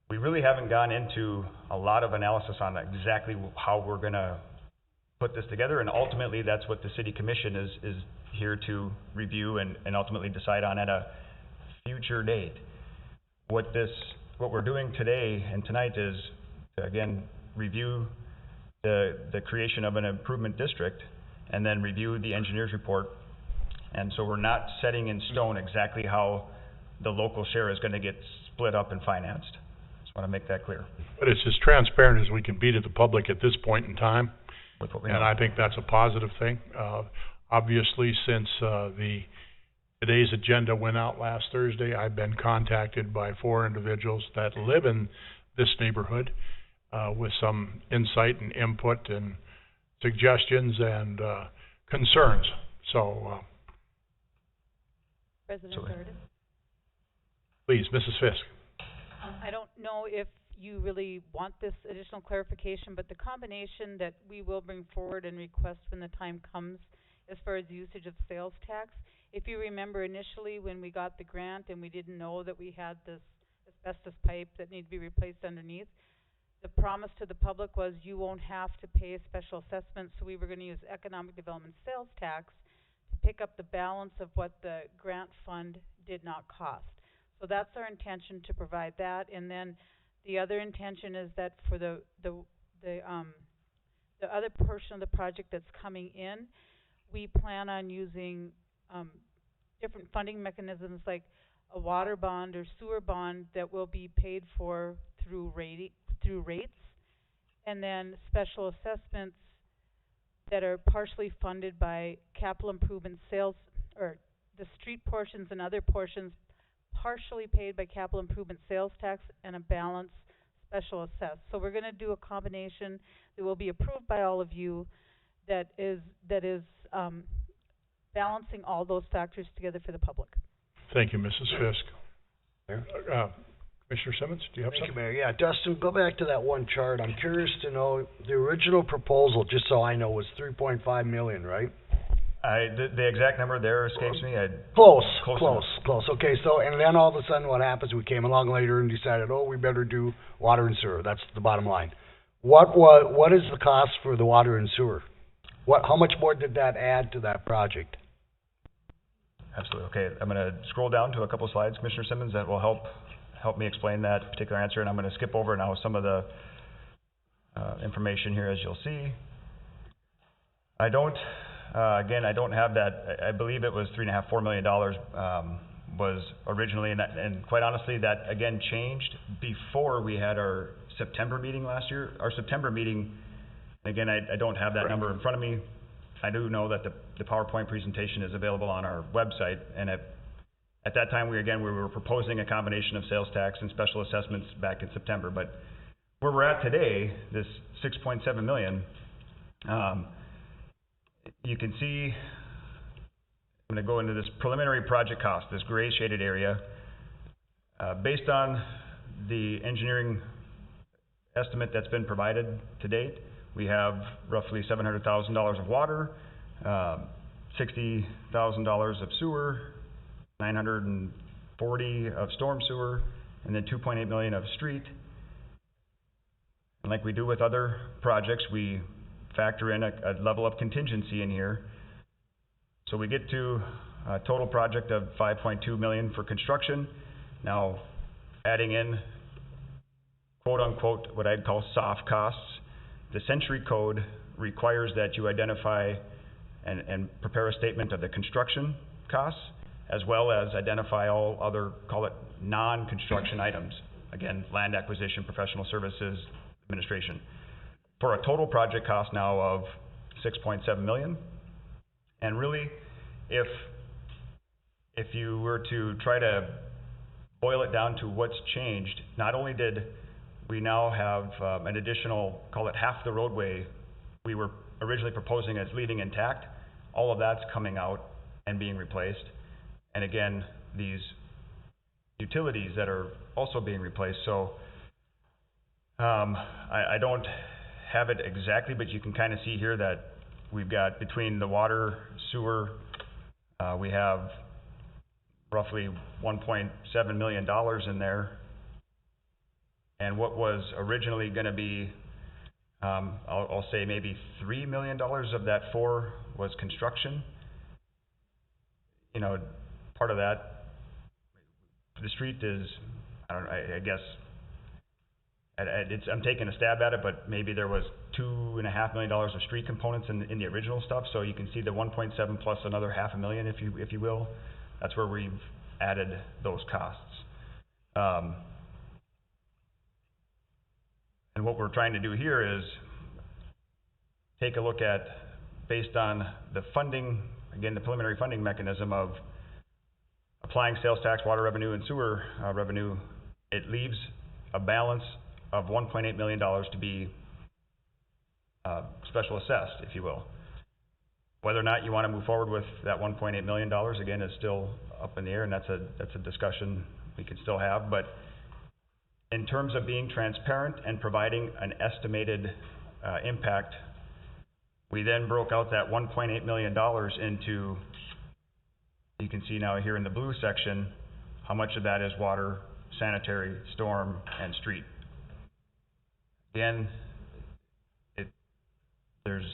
We really haven't gone into a lot of analysis on exactly how we're going to put this together, and ultimately that's what the City Commission is here to review and ultimately decide on at a future date. What we're doing today and tonight is to, again, review the creation of an improvement district and then review the engineer's report. And so we're not setting in stone exactly how the local share is going to get split up and financed. Just want to make that clear. But it's as transparent as we can be to the public at this point in time. With what we and know. I think that's a positive thing. Obviously, since today's agenda went out last Thursday, I've been contacted by 4 individuals that live in this neighborhood with some insight and input and suggestions and concerns. So, President Sorry. Dardis? please, Mrs. Fisk. I don't know if you really want this additional clarification, but the combination that we will bring forward and request when the time comes as far as usage of sales tax, if you remember initially when we got the grant and we didn't know that we had this asbestos pipe that needed to be replaced underneath, the promise to the public was you won't have to pay a special assessment, so we were going to use economic development sales tax to pick up the balance of what the grant fund did not cost. So that's our intention, to provide that, and then the other intention is that for the other portion of the project that's coming in, we plan on using different funding mechanisms like a water bond or sewer bond that will be paid for through rates, and then special assessments that are partially funded by capital improvement sales, or the street portions and other portions partially paid by capital improvement sales tax, and a balance special assessed. So we're going to do a combination that will be approved by all of you that is balancing all those factors together for the public. Thank you, Mrs. Fisk. Commissioner Simmons, do you have something? Thank you, Mayor. Yeah, Dustin, go back to that one chart. I'm curious to know, the original proposal, just so I know, was $3.5 million, right? The exact number there escapes me. Close. Okay, so, and then all of a sudden what happens, we came along later and decided, we better do water and sewer. That's the bottom line. What is the cost for the water and sewer? How much more did that add to that project? Absolutely. Okay, I'm going to scroll down to a couple slides, Commissioner Simmons, that will help me explain that particular answer, and I'm going to skip over now some of the information here, as you'll see. I don't have that. I believe it was $3.5–4 million was originally, and quite honestly, that again changed before we had our September meeting last year. Our September meeting, again, I don't have that number in front of me. I do know that the PowerPoint presentation is available on our website, and at that time we were proposing a combination of sales tax and special assessments back in September. But where we're at today, this $6.7 million. You can see, I'm going to go into this preliminary project cost, this gray shaded area. Based on the engineering estimate that's been provided to date, we have roughly $700,000 of water, $60,000 of sewer, $940 of storm sewer, and then $2.8 million of street. And like we do with other projects, we factor in a level of contingency in here. So we get to a total project of $5.2 million for construction. Now, adding in quote unquote what I'd call soft costs, the Century Code requires that you identify and prepare a statement of the construction costs, as well as identify all other, call it non-construction items. Again, land acquisition, professional services, administration. For a total project cost now of $6.7 million. And really, if you were to try to boil it down to what's changed, not only did we now have an additional, call it half the roadway we were originally proposing as leaving intact, all of that's coming out and being replaced. And again, these utilities that are also being replaced. So I don't have it exactly, but you can kind of see here that we've got between the water, sewer, we have roughly $1.7 million in there. And what was originally going to be, I'll say maybe $3 million of that 4 was construction. You know, part of that, the street is, I don't know, I guess, I'm taking a stab at it, but maybe there was $2.5 million of street components in the original stuff. So you can see the 1.7 plus another $500,000, if you will. That's where we've added those costs. And what we're trying to do here is take a look at, based on the funding, again, the preliminary funding mechanism of applying sales tax, water revenue, and sewer revenue, it leaves a balance of $1.8 million to be special assessed, if you will. Whether or not you want to move forward with that $1.8 million, again, is still up in the air, and that's a discussion we can still have. But in terms of being transparent and providing an estimated impact, we then broke out that $1.8 million into, you can see now here in the blue section, how much of that is water, sanitary, storm, and street. Again, there's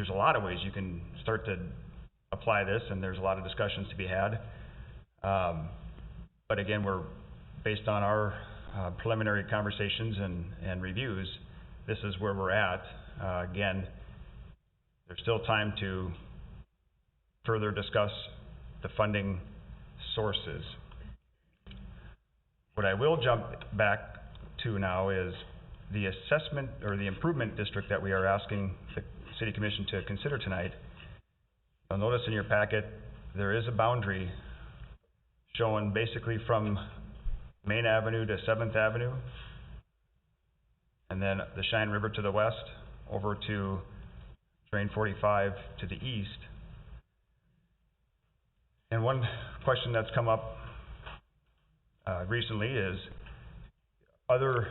a lot of ways you can start to apply this, and there's a lot of discussions to be had. But again, we're based on our preliminary conversations and reviews, this is where we're at. Again, there's still time to further discuss the funding sources. What I will jump back to now is the assessment or the improvement district that we are asking the City Commission to consider tonight. You'll notice in your packet there is a boundary showing basically from Main Avenue to 7th Avenue, and then the Shine River to the west, over to Drain 45 to the east. And one question that's come up recently is other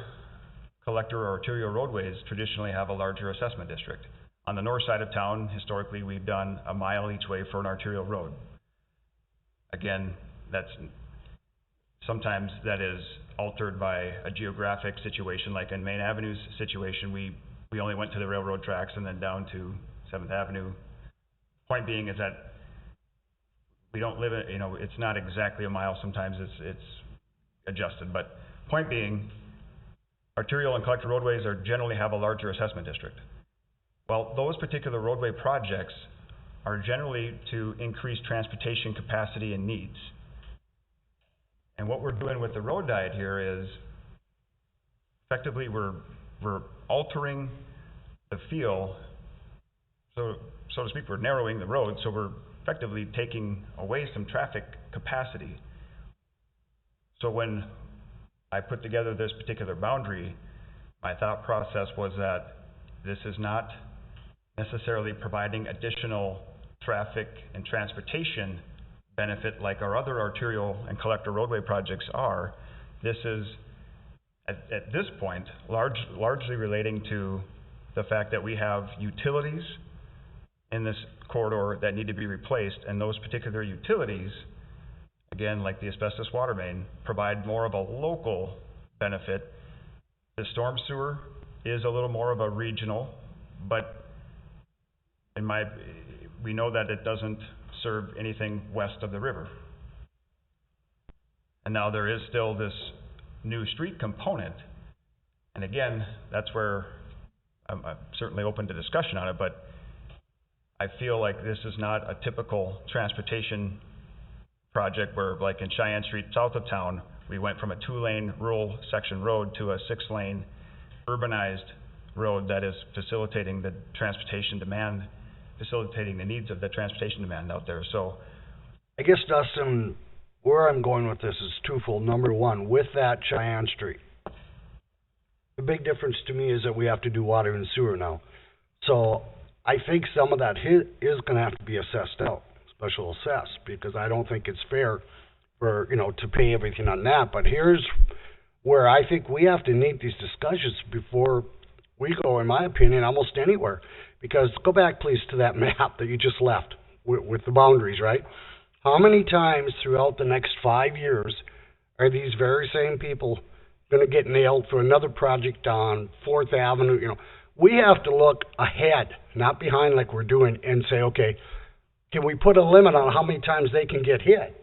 collector or arterial roadways traditionally have a larger assessment district. On the north side of town, historically, we've done a mile each way for an arterial road. Again, sometimes that is altered by a geographic situation, like in Main Avenue's situation, we only went to the railroad tracks and then down to 7th Avenue. Point being is that we don't live in, it's not exactly a mile, sometimes it's adjusted, but point being, arterial and collector roadways generally have a larger assessment district. Well, those particular roadway projects are generally to increase transportation capacity and needs. And what we're doing with the road diet here is, effectively, we're altering the feel, so to speak, we're narrowing the road, so we're effectively taking away some traffic capacity. So when I put together this particular boundary, my thought process was that this is not necessarily providing additional traffic and transportation benefit like our other arterial and collector roadway projects are. This is at this point, largely relating to the fact that we have utilities in this corridor that need to be replaced, and those particular utilities, again, like the asbestos water main, provide more of a local benefit. The storm sewer is a little more of a regional, but we know that it doesn't serve anything west of the river. And now there is still this new street component, and again, that's where I'm certainly open to discussion on it, but I feel like this is not a typical transportation project where, like in Cheyenne Street south of town, we went from a 2-lane rural section road to a 6-lane urbanized road that is facilitating the transportation demand, facilitating the needs of the transportation demand out there. So I guess, Dustin, where I'm going with this is twofold. Number one, with that Cheyenne Street, the big difference to me is that we have to do water and sewer now. So I think some of that is going to have to be assessed out, special assessed, because I don't think it's fair for, to pay everything on that. But here's where I think we have to need these discussions before we go, in my opinion, almost anywhere. Because go back, please, to that map that you just left with the boundaries, right? How many times throughout the next 5 years are these very same people going to get nailed for another project on 4th Avenue? We have to look ahead, not behind like we're doing, and say, okay, can we put a limit on how many times they can get hit?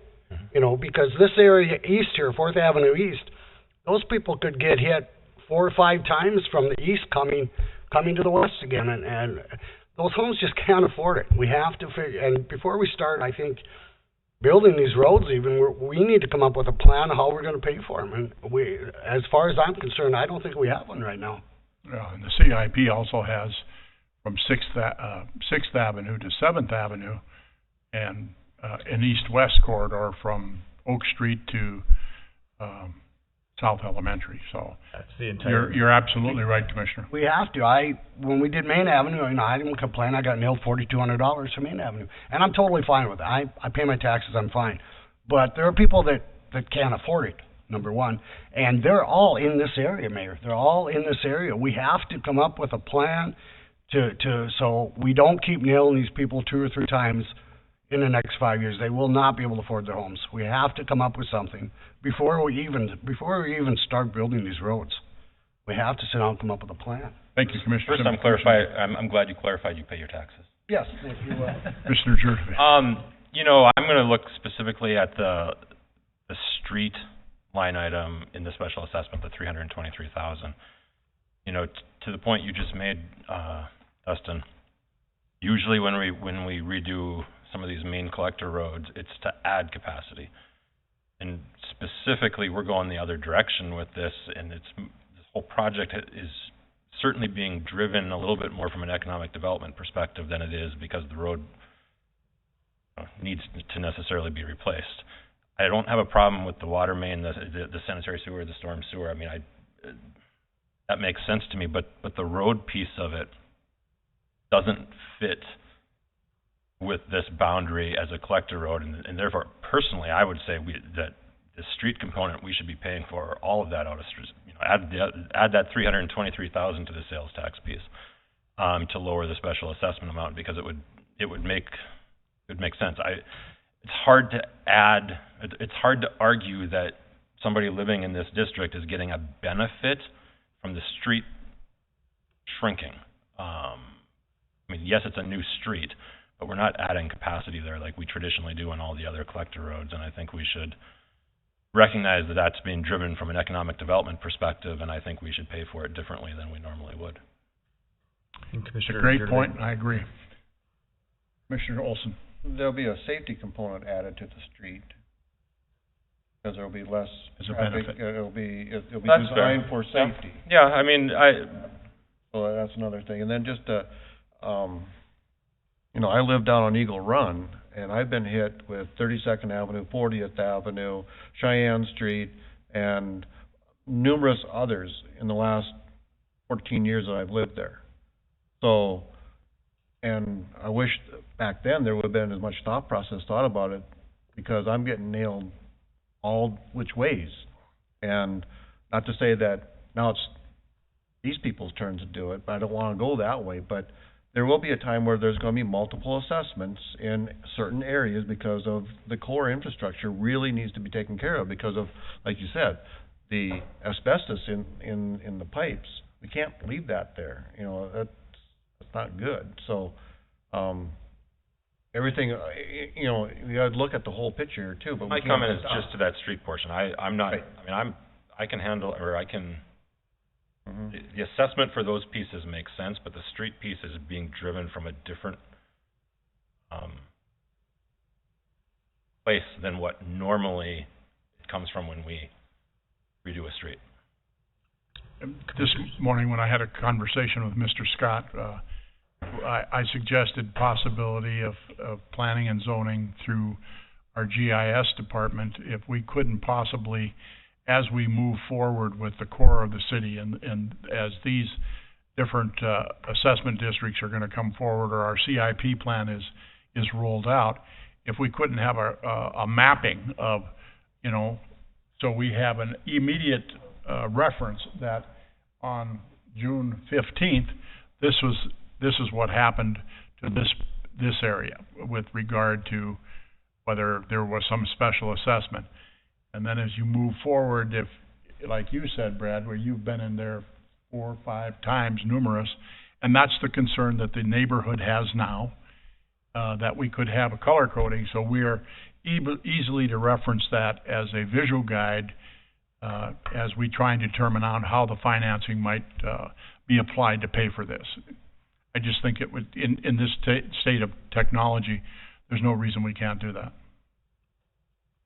Because this area east here, 4th Avenue East, those people could get hit 4 or 5 times from the east coming to the west again, and those homes just can't afford it. We have to figure, and before we start, I think, building these roads even, we need to come up with a plan of how we're going to pay for them. And as far as I'm concerned, I don't think we have one right now. And the CIP also has from 6th Avenue to 7th Avenue and an east-west corridor from Oak Street to South Elementary. So that's the entire. You're absolutely right, Commissioner. We have to. When we did Main Avenue, I didn't complain. I got nailed $4,200 for Main Avenue, and I'm totally fine with it. I pay my taxes. I'm fine. But there are people that can't afford it. Number one, and they're all in this area, Mayor. They're all in this area. We have to come up with a plan so we don't keep nailing these people 2 or 3 times in the next 5 years. They will not be able to afford their homes. We have to come up with something before we even start building these roads. We have to sit down and come up with a plan. Thank you, Commissioner. First, I'm glad you clarified you pay your taxes. Yes, thank you. Commissioner Jurgen. I'm going to look specifically at the street line item in the special assessment, the $323,000. To the point you just made, Dustin. Usually, when we redo some of these main collector roads, it's to add capacity. And specifically, we're going the other direction with this, and this whole project is certainly being driven a little bit more from an economic development perspective than it is because the road needs to necessarily be replaced. I don't have a problem with the water main, the sanitary sewer, the storm sewer. I mean, that makes sense to me, but the road piece of it doesn't fit with this boundary as a collector road, and therefore, personally, I would say that the street component we should be paying for all of that out of add that $323,000 to the sales tax piece to lower the special assessment amount, because it would make sense. It's hard to argue that somebody living in this district is getting a benefit from the street shrinking. Yes, it's a new street, but we're not adding capacity there like we traditionally do on all the other collector roads, and I think we should recognize that that's being driven from an economic development perspective, and I think we should pay for it differently than we normally would. It's a great point, and I agree. Commissioner Olsen. There'll be a safety component added to the street, because there'll be less traffic. It'll be designed for safety. Yeah, So that's another thing. And then just I live down on Eagle Run, and I've been hit with 32nd Avenue, 40th Avenue, Cheyenne Street, and numerous others in the last 14 years that I've lived there. So, and I wish back then there would have been as much thought about it, because I'm getting nailed all which ways. And not to say that Now it's these people's turn to do it, but I don't wanna go that way, but there will be a time where there's gonna be multiple assessments in certain areas because of the core infrastructure really needs to be taken care of because of, like you said, the asbestos in the pipes. We can't leave that there, you know, that's not good. So, everything, you know, you gotta look at the whole picture too, but we My can't comment is stop. just to that street portion. I'm not, Right. I mean, I can handle, or I can, Mhm. the assessment for those pieces makes sense, but the street piece is being driven from a different, place than what normally it comes from when we redo a street. This morning, when I had a conversation with Mr. Scott, I suggested possibility of planning and zoning through our GIS department if we couldn't possibly, as we move forward with the core of the city and as these different assessment districts are gonna come forward or our CIP plan is rolled out, if we couldn't have a mapping of, you know, so we have an immediate reference that on June 15th, this is what happened to this area with regard to whether there was some special assessment. And then as you move forward, if, like you said, Brad, where you've been in there 4 or 5 times, numerous, and that's the concern that the neighborhood has now, that we could have a color coding, so we are easily to reference that as a visual guide as we try and determine on how the financing might be applied to pay for this. I just think it would, in this state of technology, there's no reason we can't do that.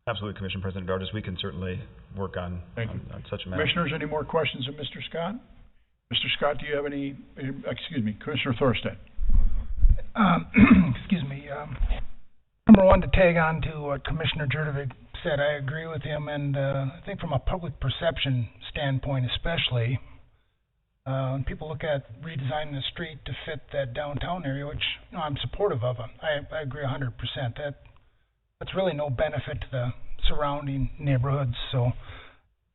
Absolutely, Commissioner President Dardis, we can certainly work on such a matter. Commissioners, any more questions of Mr. Scott? Mr. Scott, do you have any, excuse me, Commissioner Thorstad? Excuse me. Number one, to tag on to what Commissioner Jurdovic said, I agree with him, and I think from a public perception standpoint especially, when people look at redesigning the street to fit that downtown area, which, you know, I'm supportive of, I agree 100%. That's really no benefit to the surrounding neighborhoods, so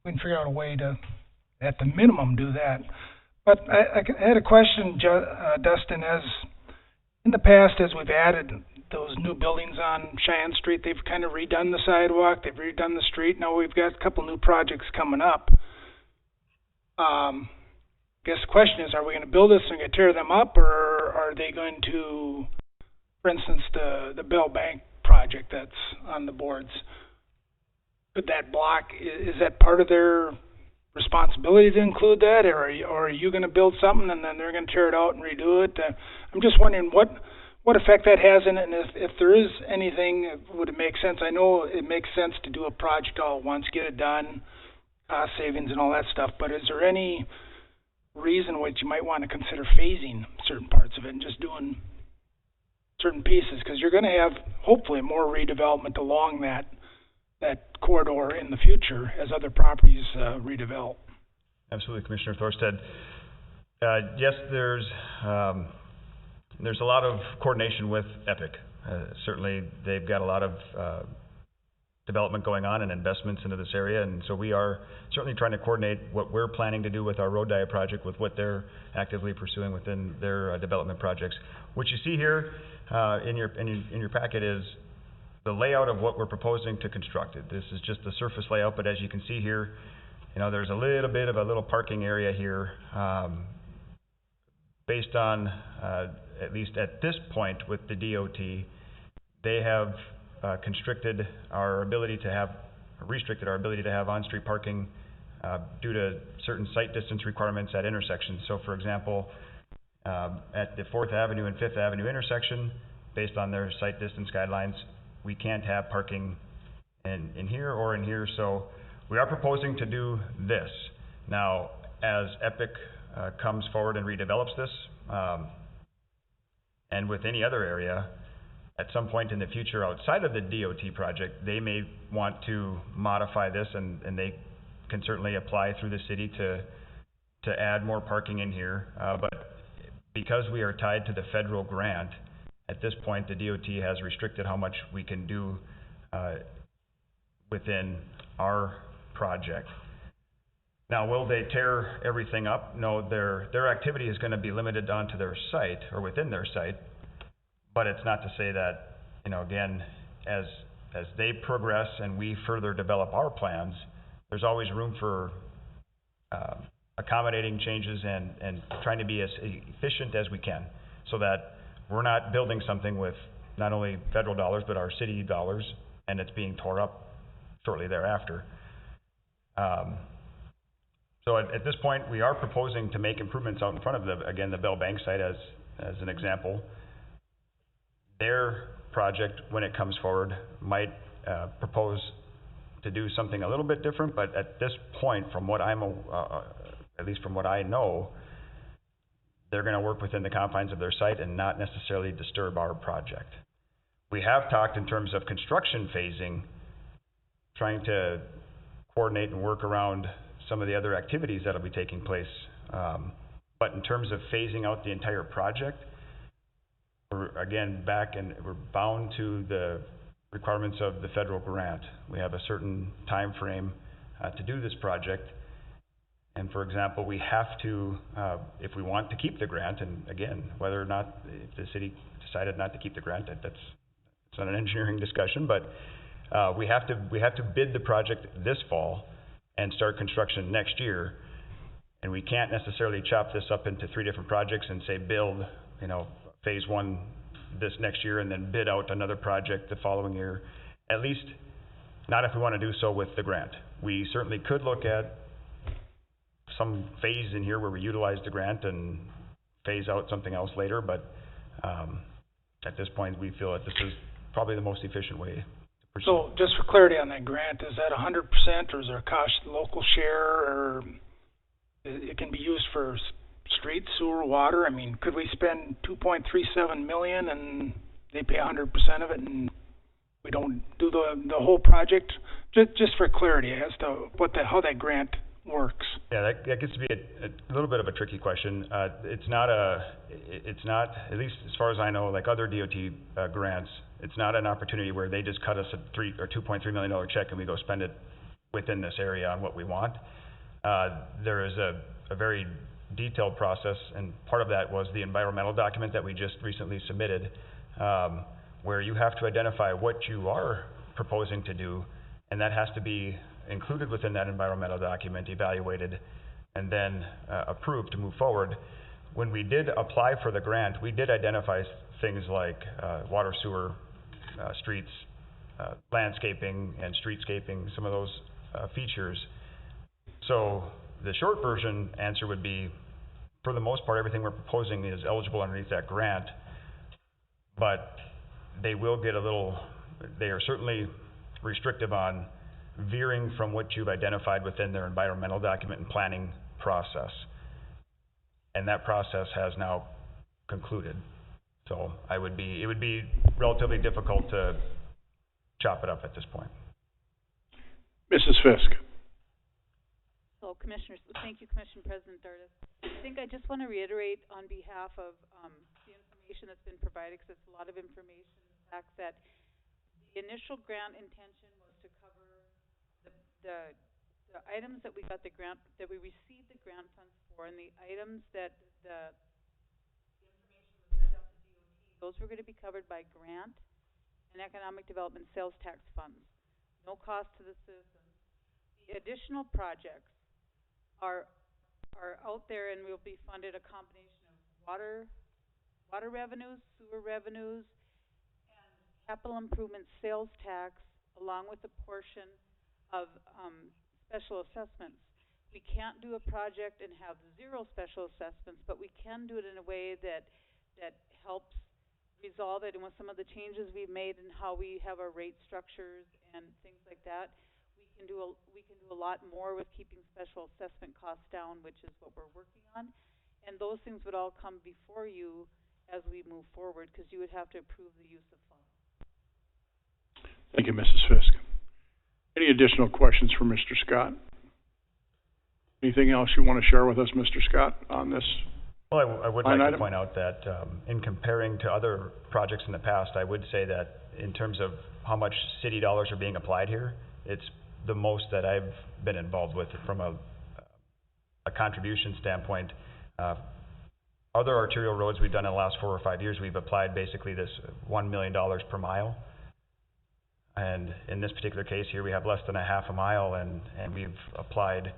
we can figure out a way to, at the minimum, do that. But I had a question, Dustin, as in the past, as we've added those new buildings on Cheyenne Street, they've kind of redone the sidewalk, they've redone the street. Now we've got a couple new projects coming up. I guess the question is, are we going to build this and tear them up, or are they going to, for instance, the Bell Bank project that's on the boards, could that block, is that part of their responsibility to include that, or are you going to build something and then they're going to tear it out and redo it? I'm just wondering what effect that has in it, and if there is anything, would it make sense? I know it makes sense to do a project all at once, get it done, cost savings and all that stuff, but is there any reason which you might want to consider phasing certain parts of it and just doing certain pieces? Because you're going to have, hopefully, more redevelopment along that corridor in the future as other properties redevelop. Absolutely, Commissioner Thorstad. Yes, there's a lot of coordination with Epic. Certainly, they've got a lot of development going on and investments into this area, and so we are certainly trying to coordinate what we're planning to do with our road dia project with what they're actively pursuing within their development projects. What you see here in your packet is the layout of what we're proposing to construct it. This is just the surface layout, but as you can see here, you know, there's a little bit of a little parking area here. Based on, at least at this point with the DOT, they have restricted our ability to have on-street parking due to certain site distance requirements at intersections. So for example, at the 4th Avenue and 5th Avenue intersection, based on their site distance guidelines, we can't have parking in here or in here. So we are proposing to do this. Now, as Epic comes forward and redevelops this, and with any other area, at some point in the future outside of the DOT project, they may want to modify this, and they can certainly apply through the city to add more parking in here. But because we are tied to the federal grant, at this point the DOT has restricted how much we can do within our project. Now, will they tear everything up? No, their activity is going to be limited onto their site or within their site, but it's not to say that, you know, again, as they progress and we further develop our plans, there's always room for accommodating changes and trying to be as efficient as we can, so that we're not building something with not only federal dollars but our city dollars, and it's being tore up shortly thereafter. So at this point, we are proposing to make improvements out in front of the Bell Bank site as an example. Their project, when it comes forward, might propose to do something a little bit different, but at this point, from what at least from what I know, they're going to work within the confines of their site and not necessarily disturb our project. We have talked in terms of construction phasing, trying to coordinate and work around some of the other activities that will be taking place. But in terms of phasing out the entire project, we're again back and we're bound to the requirements of the federal grant. We have a certain time frame to do this project. And for example, we have to, if we want to keep the grant, and again, whether or not, if the city decided not to keep the grant, it's not an engineering discussion, but we have to bid the project this fall and start construction next year. And we can't necessarily chop this up into 3 different projects and say build, you know, phase 1 this next year and then bid out another project the following year. At least not if we want to do so with the grant. We certainly could look at some phase in here where we utilize the grant and phase out something else later, but at this point we feel that this is probably the most efficient way to proceed. So just for clarity on that grant, is that 100% or is there a cost local share, or it can be used for street, sewer, water? I mean, could we spend $2.37 million and they pay 100% of it and we don't do the whole project? Just for clarity as to how that grant works. Yeah, that gets to be a little bit of a tricky question. It's not, at least as far as I know, like other DOT grants, it's not an opportunity where they just cut us a $2.3 million check and we go spend it within this area on what we want. There is a very detailed process, and part of that was the environmental document that we just recently submitted, where you have to identify what you are proposing to do, and that has to be included within that environmental document, evaluated, and then approved to move forward. When we did apply for the grant, we did identify things like water, sewer, streets, landscaping, and streetscaping, some of those features. So the short version answer would be, for the most part, everything we're proposing is eligible underneath that grant, but they will get they are certainly restrictive on veering from what you've identified within their environmental document and planning process. And that process has now concluded. So it would be relatively difficult to chop it up at this point. Mrs. Fisk. So, Commissioners, thank you, Commission President Dardis. I think I just want to reiterate on behalf of the information that's been provided, because it's a lot of information, the fact that the initial grant intention was to cover the items that we got the grant, that we received the grant funds for, and the items that the information was sent out to DOT, those were going to be covered by grant and economic development sales tax funds. No cost to the citizens. The additional projects are out there and will be funded a combination of water revenues, sewer revenues, and capital improvement sales tax, along with a portion of special assessments. We can't do a project and have 0 special assessments, but we can do it in a way that helps resolve it. And with some of the changes we've made in how we have our rate structures and things like that, we can do a lot more with keeping special assessment costs down, which is what we're working on. And those things would all come before you as we move forward, because you would have to approve the use of funds. Thank you, Mrs. Fisk. Any additional questions for Mr. Scott? Anything else you want to share with us, Mr. Scott, on this? Well, I would like to point out that in comparing to other projects in the past, I would say that in terms of how much city dollars are being applied here, it's the most that I've been involved with from a a contribution standpoint, other arterial roads we've done in the last 4 or 5 years, we've applied basically this $1 million per mile. And in this particular case here, we have less than a half a mile, and we've applied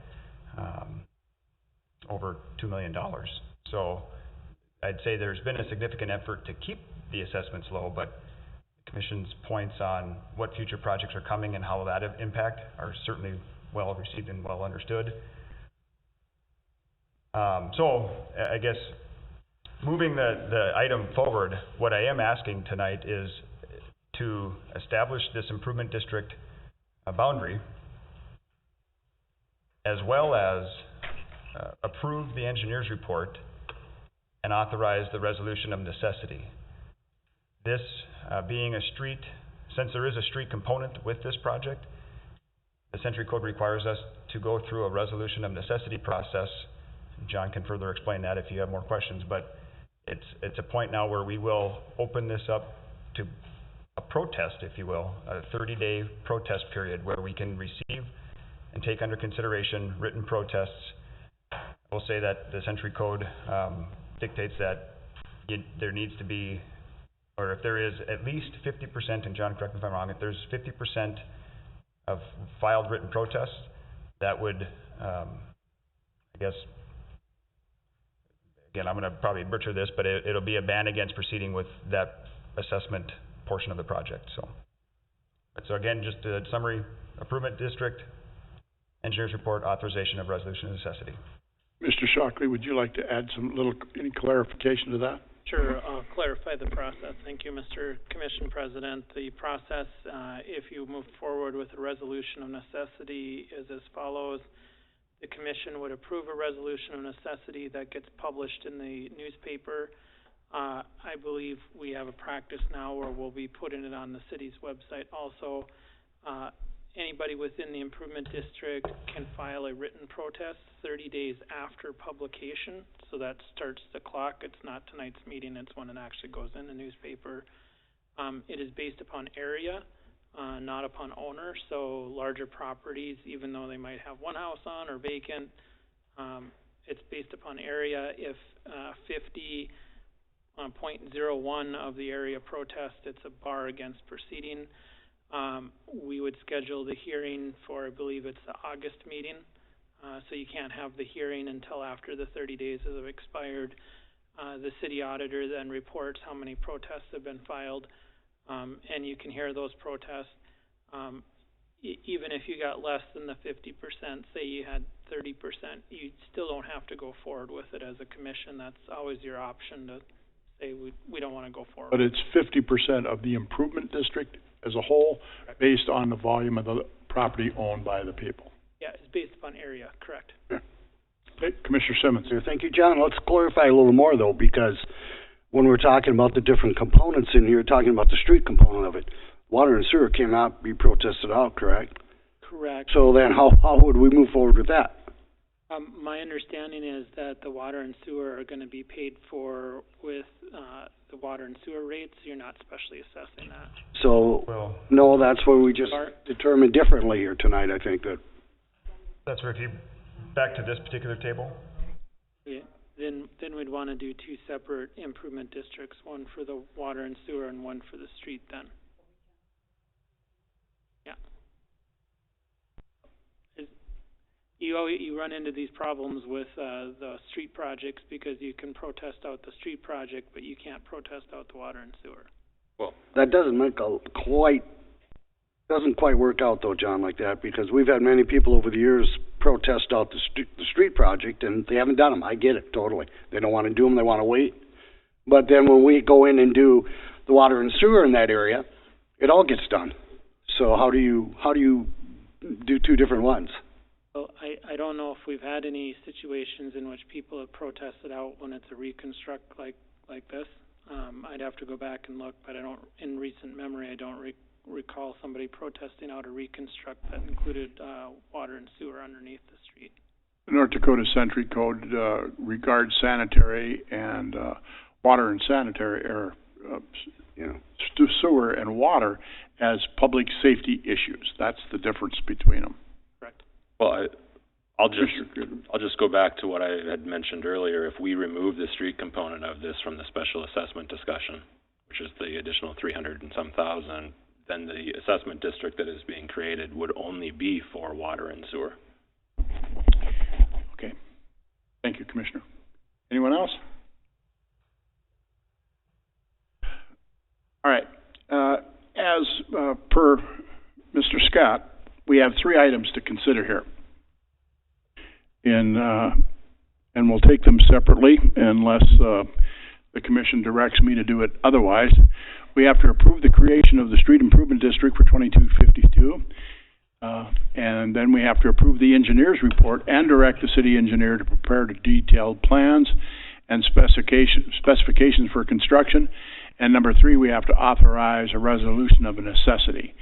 over $2 million. So I'd say there's been a significant effort to keep the assessments low, but the Commission's points on what future projects are coming and how that impact are certainly well received and well understood. So I guess moving the item forward, what I am asking tonight is to establish this improvement district boundary, as well as approve the engineer's report and authorize the resolution of necessity. This being a street, since there is a street component with this project, the Century Code requires us to go through a resolution of necessity process. John can further explain that if you have more questions, but it's a point now where we will open this up to a protest, if you will, a 30-day protest period where we can receive and take under consideration written protests. I will say that the Century Code dictates that there needs to be, or if there is at least 50%, and John, correct me if I'm wrong, if there's 50% of filed written protests, that would, I guess, again, I'm going to probably butcher this, but it'll be a ban against proceeding with that assessment portion of the project. So again, just a summary: improvement district, engineer's report, authorization of resolution of necessity. Mr. Shockley, would you like to add any clarification to that? Sure, I'll clarify the process. Thank you, Mr. Commission President. The process, if you move forward with a resolution of necessity, is as follows. The Commission would approve a resolution of necessity that gets published in the newspaper. I believe we have a practice now where we'll be putting it on the city's website also. Anybody within the improvement district can file a written protest 30 days after publication, so that starts the clock. It's not tonight's meeting, it's when it actually goes in the newspaper. It is based upon area, not upon owner, so larger properties, even though they might have one house on or vacant, it's based upon area. If 50.01 of the area protest, it's a bar against proceeding. We would schedule the hearing for, I believe it's the August meeting, so you can't have the hearing until after the 30 days have expired. The city auditor then reports how many protests have been filed, and you can hear those protests. Even if you got less than the 50%, say you had 30%, you still don't have to go forward with it as a commission. That's always your option to say we don't want to go forward. But it's 50% of the improvement district as a whole, based on the volume of the property owned by the people. Yeah, it's based upon area, correct. Yeah. Okay, Commissioner Simmons. Thank you, John. Let's clarify a little more, though, because when we're talking about the different components in here, talking about the street component of it, water and sewer cannot be protested out, correct? Correct. So then how would we move forward with that? My understanding is that the water and sewer are going to be paid for with the water and sewer rates. You're not specially assessing that. So, Well, no, that's where we just determined differently here tonight, I think. that's where if you, back to this particular table, Yeah. Then we'd want to do two separate improvement districts, one for the water and sewer and one for the street then. Yeah. You run into these problems with the street projects because you can protest out the street project, but you can't protest out the water and sewer. Well, that doesn't quite work out though, John, like that, because we've had many people over the years protest out the street project, and they haven't done them. I get it totally. They don't want to do them. They want to wait. But then when we go in and do the water and sewer in that area, it all gets done. So how do you do two different ones? Well, I don't know if we've had any situations in which people have protested out when it's a reconstruct like this. I'd have to go back and look, but in recent memory, I don't recall somebody protesting out a reconstruct that included water and sewer underneath the street. The North Dakota Century Code regards sanitary and water and sanitary, or sewer and water as public safety issues. That's the difference between them. Correct. Well, I'll just go back to what I had mentioned earlier. If we remove the street component of this from the special assessment discussion, which is the additional 300 and some thousand, then the assessment district that is being created would only be for water and sewer. Okay. Thank you, Commissioner. Anyone else? All right. As per Mr. Scott, we have 3 items to consider here. And we'll take them separately unless the commission directs me to do it otherwise. We have to approve the creation of the street improvement district for 2252. And then we have to approve the engineer's report and direct the city engineer to prepare the detailed plans and specifications for construction. And number 3, we have to authorize a resolution of a necessity.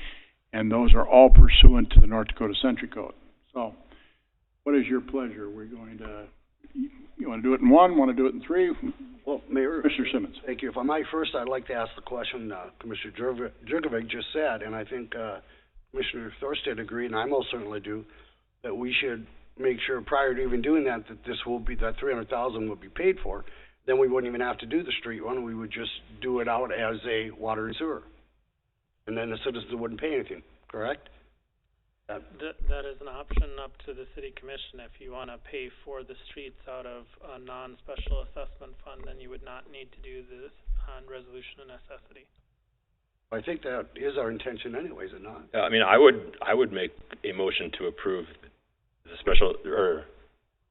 And those are all pursuant to the North Dakota Century Code. So, what is your pleasure? We're going to, you want to do it in 1, want to do it in 3? Well, Mayor. Commissioner Simmons. Thank you. If I might first, I'd like to ask the question Commissioner Jurgovic just said, and I think Commissioner Thorstad agreed, and I most certainly do, that we should make sure prior to even doing that, that that $300,000 will be paid for. Then we wouldn't even have to do the street one. We would just do it out as a water and sewer. And then the citizens wouldn't pay anything, correct? That is an option up to the city commission. If you want to pay for the streets out of a non-special assessment fund, then you would not need to do this on resolution of necessity. I think that is our intention anyway, is it not? I mean, I would make a motion to approve the special, or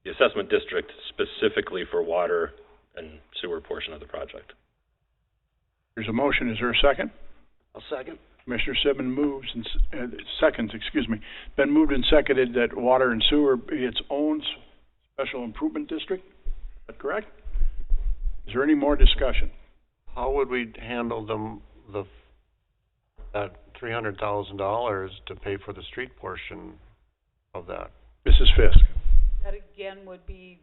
the assessment district specifically for water and sewer portion of the project. There's a motion. Is there a second? I'll second. Commissioner Simmons moves and seconds, excuse me. Been moved and seconded that water and sewer be its own special improvement district. Is that correct? Is there any more discussion? How would we handle that $300,000 to pay for the street portion of that? Mrs. Fisk. That again would be,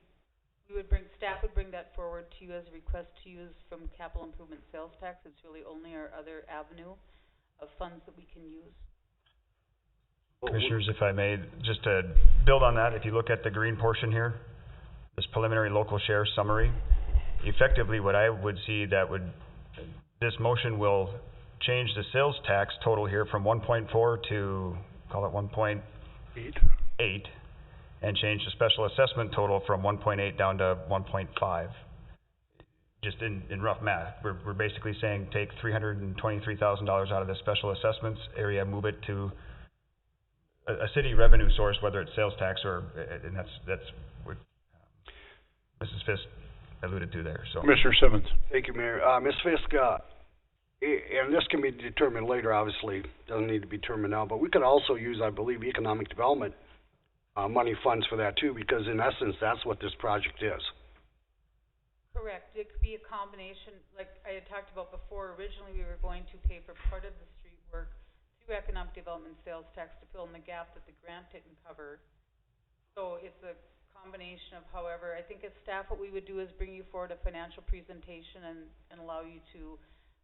staff would bring that forward to you as a request to use from capital improvement sales tax. It's really only our other avenue of funds that we can use. Commissioners, if I may, just to build on that, if you look at the green portion here, this preliminary local share summary, effectively what I would see this motion will change the sales tax total here from 1.4 to, call it 1.8, and change the special assessment total from 1.8 down to 1.5. Just in rough math, we're basically saying take $323,000 out of the special assessments area, move it to a city revenue source, whether it's sales tax or, and that's what Mrs. Fisk alluded to there. So, Commissioner Simmons. Thank you, Mayor. Ms. Fisk, and this can be determined later, obviously, doesn't need to be determined now, but we could also use, I believe, economic development money funds for that too, because in essence, that's what this project is. Correct. It could be a combination, like I had talked about before. Originally, we were going to pay for part of the street work through economic development sales tax to fill in the gap that the grant didn't cover. So it's a combination of, however, I think as staff, what we would do is bring you forward a financial presentation and allow you to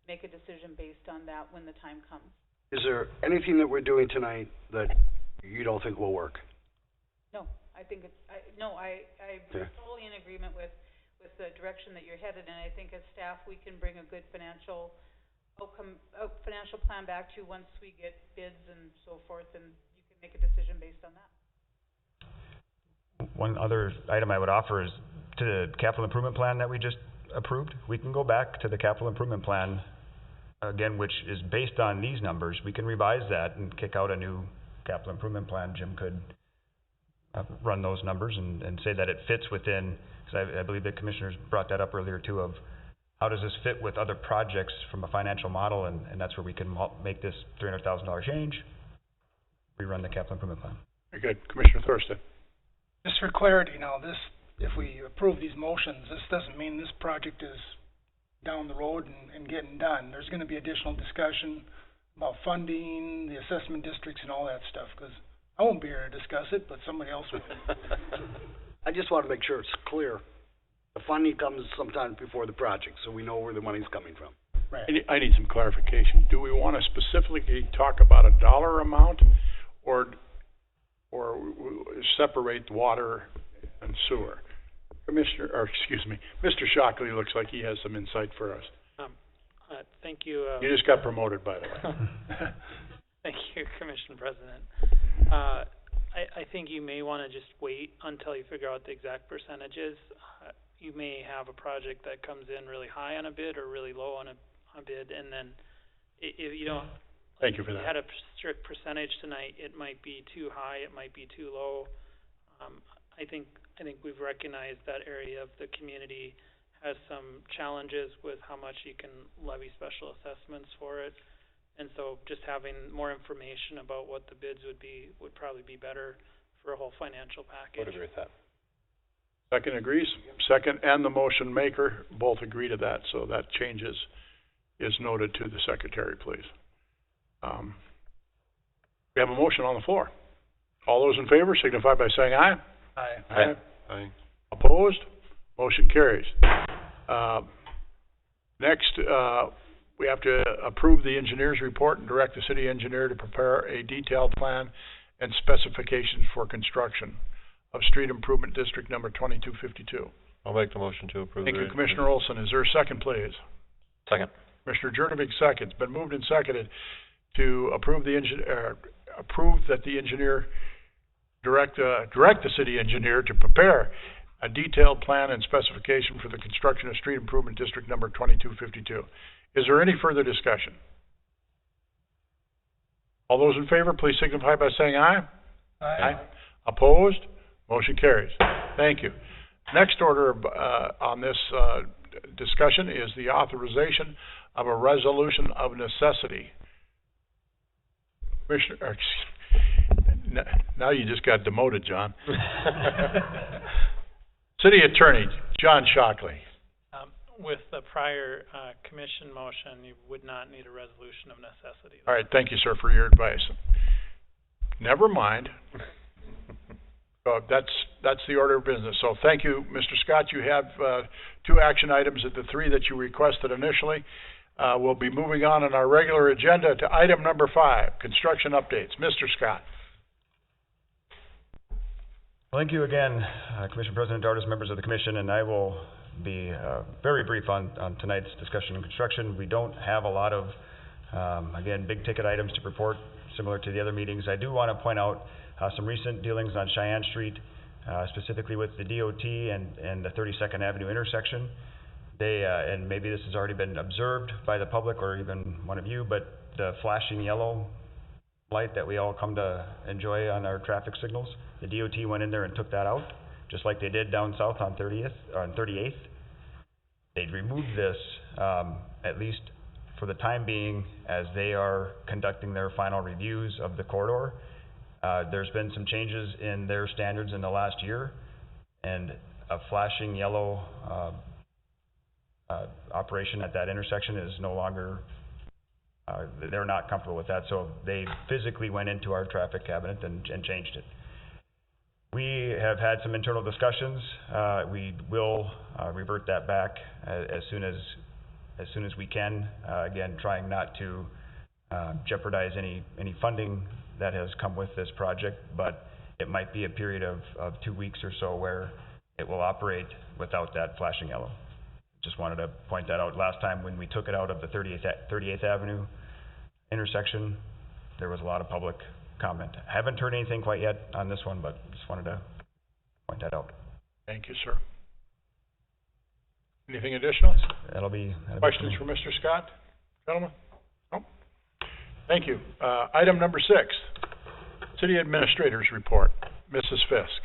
make a decision based on that when the time comes. Is there anything that we're doing tonight that you don't think will work? No, I think it's, I'm totally in agreement with the direction that you're headed, and I think as staff, we can bring a good financial financial plan back to you once we get bids and so forth, and you can make a decision based on that. One other item I would offer is to the capital improvement plan that we just approved. We can go back to the capital improvement plan, again, which is based on these numbers. We can revise that and kick out a new capital improvement plan. Jim could run those numbers and say that it fits within, because I believe the commissioners brought that up earlier too, of how does this fit with other projects from a financial model, and that's where we can make this $300,000 change, rerun the capital improvement plan. Very good. Commissioner Thorstad. Just for clarity now, if we approve these motions, this doesn't mean this project is down the road and getting done. There's going to be additional discussion about funding, the assessment districts, and all that stuff, because I won't be here to discuss it, but somebody else will. I just want to make sure it's clear. The funding comes sometime before the project, so we know where the money's coming from. Right. I need some clarification. Do we want to specifically talk about a dollar amount, or or separate water and sewer. Mr. Shockley looks like he has some insight for us. Thank you. You just got promoted, by the way. Thank you, Commissioner President. I think you may want to just wait until you figure out the exact percentages. You may have a project that comes in really high on a bid or really low on a bid, and then if you don't. Thank you for that. If you had a strict percentage tonight, it might be too high, it might be too low. I think we've recognized that area of the community has some challenges with how much you can levy special assessments for it. And so just having more information about what the bids would be would probably be better for a whole financial package. Would agree with that. Second agrees. Second and the motion maker both agree to that, so that change is noted to the secretary, please. We have a motion on the floor. All those in favor signify by saying aye. Aye. Aye. Aye. Opposed? Motion carries. Next, we have to approve the engineer's report and direct the city engineer to prepare a detailed plan and specifications for construction of street improvement district number 2252. I'll make the motion to approve. Thank you, Commissioner Olsen. Is there a second, please? Second. Commissioner Jurnovic seconds. Been moved and seconded to approve that the engineer direct the city engineer to prepare a detailed plan and specification for the construction of street improvement district number 2252. Is there any further discussion? All those in favor, please signify by saying aye. Aye. Opposed? Motion carries. Thank you. Next order on this discussion is the authorization of a resolution of necessity. Commissioner, now you just got demoted, John. City Attorney John Shockley. With the prior commission motion, you would not need a resolution of necessity. All right, thank you, sir, for your advice. Never mind. That's the order of business. So thank you, Mr. Scott. You have 2 action items of the 3 that you requested initially. We'll be moving on our regular agenda to item number 5, construction updates. Mr. Scott. Thank you again, Commissioner President Dardis, members of the Commission, and I will be very brief on tonight's discussion of construction. We don't have a lot of, again, big ticket items to report similar to the other meetings. I do want to point out some recent dealings on Cheyenne Street, specifically with the DOT and the 32nd Avenue intersection. They, and maybe this has already been observed by the public or even one of you, but the flashing yellow light that we all come to enjoy on our traffic signals, the DOT went in there and took that out, just like they did down south on 38th. They'd removed this, at least for the time being, as they are conducting their final reviews of the corridor. There's been some changes in their standards in the last year, and a flashing yellow operation at that intersection is no longer, they're not comfortable with that, so they physically went into our traffic cabinet and changed it. We have had some internal discussions. We will revert that back as soon as we can. Again, trying not to jeopardize any funding that has come with this project, but it might be a period of 2 weeks or so where it will operate without that flashing yellow. Just wanted to point that out. Last time when we took it out of the 38th Avenue intersection, there was a lot of public comment. I haven't heard anything quite yet on this one, but just wanted to point that out. Thank you, sir. Anything additional? That'll be Questions for Mr. Scott, gentlemen? No? Thank you. Item number 6, City Administrator's Report. Mrs. Fisk.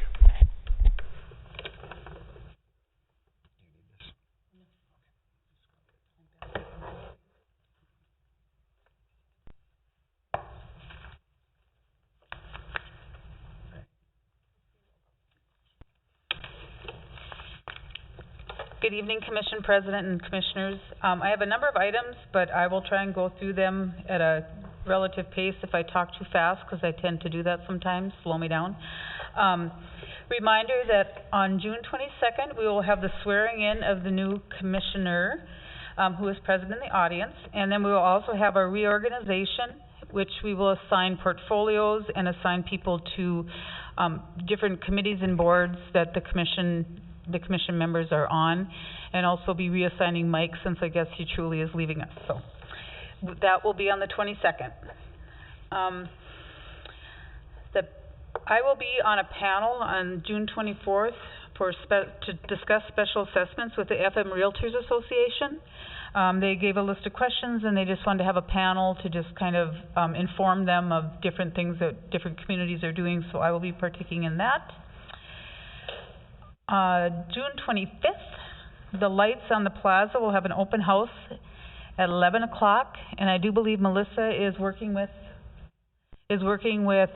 Good evening, Commission President and Commissioners. I have a number of items, but I will try and go through them at a relative pace. If I talk too fast, because I tend to do that sometimes, slow me down. Reminder that on June 22nd, we will have the swearing in of the new commissioner, who is present in the audience, and then we will also have a reorganization which we will assign portfolios and assign people to different committees and boards that the commission members are on, and also be reassigning Mike, since I guess he truly is leaving us. So that will be on the 22nd. I will be on a panel on June 24th to discuss special assessments with the FM Realtors Association. They gave a list of questions, and they just wanted to have a panel to just kind of inform them of different things that different communities are doing, so I will be partaking in that. June 25th, the lights on the plaza will have an open house at 11 o'clock, and I do believe Melissa is working with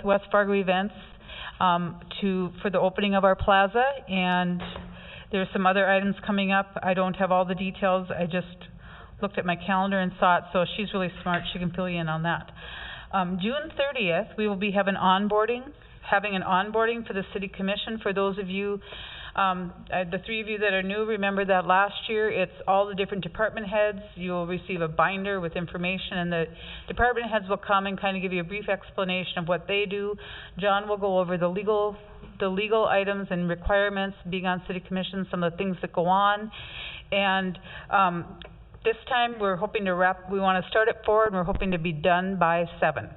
West Fargo Events for the opening of our plaza, and there's some other items coming up. I don't have all the details. I just looked at my calendar and saw it, so she's really smart. She can fill you in on that. June 30th, we will be having an onboarding for the City Commission. For those of you, the three of you that are new, remember that last year it's all the different department heads. You'll receive a binder with information, and the department heads will come and kind of give you a brief explanation of what they do. John will go over the legal items and requirements being on City Commission, some of the things that go on, and this time we're hoping to we want to start at 4, and we're hoping to be done by 7.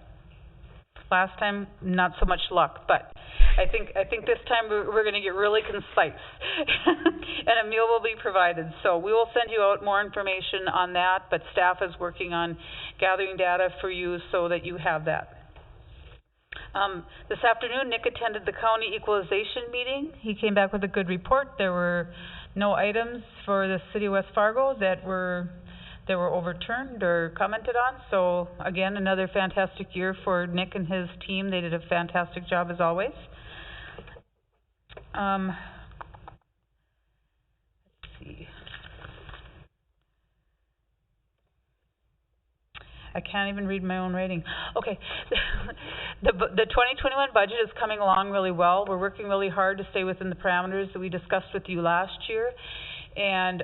Last time, not so much luck, but I think this time we're going to get really concise, and a meal will be provided. So we will send you out more information on that, but staff is working on gathering data for you so that you have that. This afternoon, Nick attended the county equalization meeting. He came back with a good report. There were no items for the city of West Fargo that were overturned or commented on. So again, another fantastic year for Nick and his team. They did a fantastic job as always. Let's see. I can't even read my own writing. Okay. The 2021 budget is coming along really well. We're working really hard to stay within the parameters that we discussed with you last year. And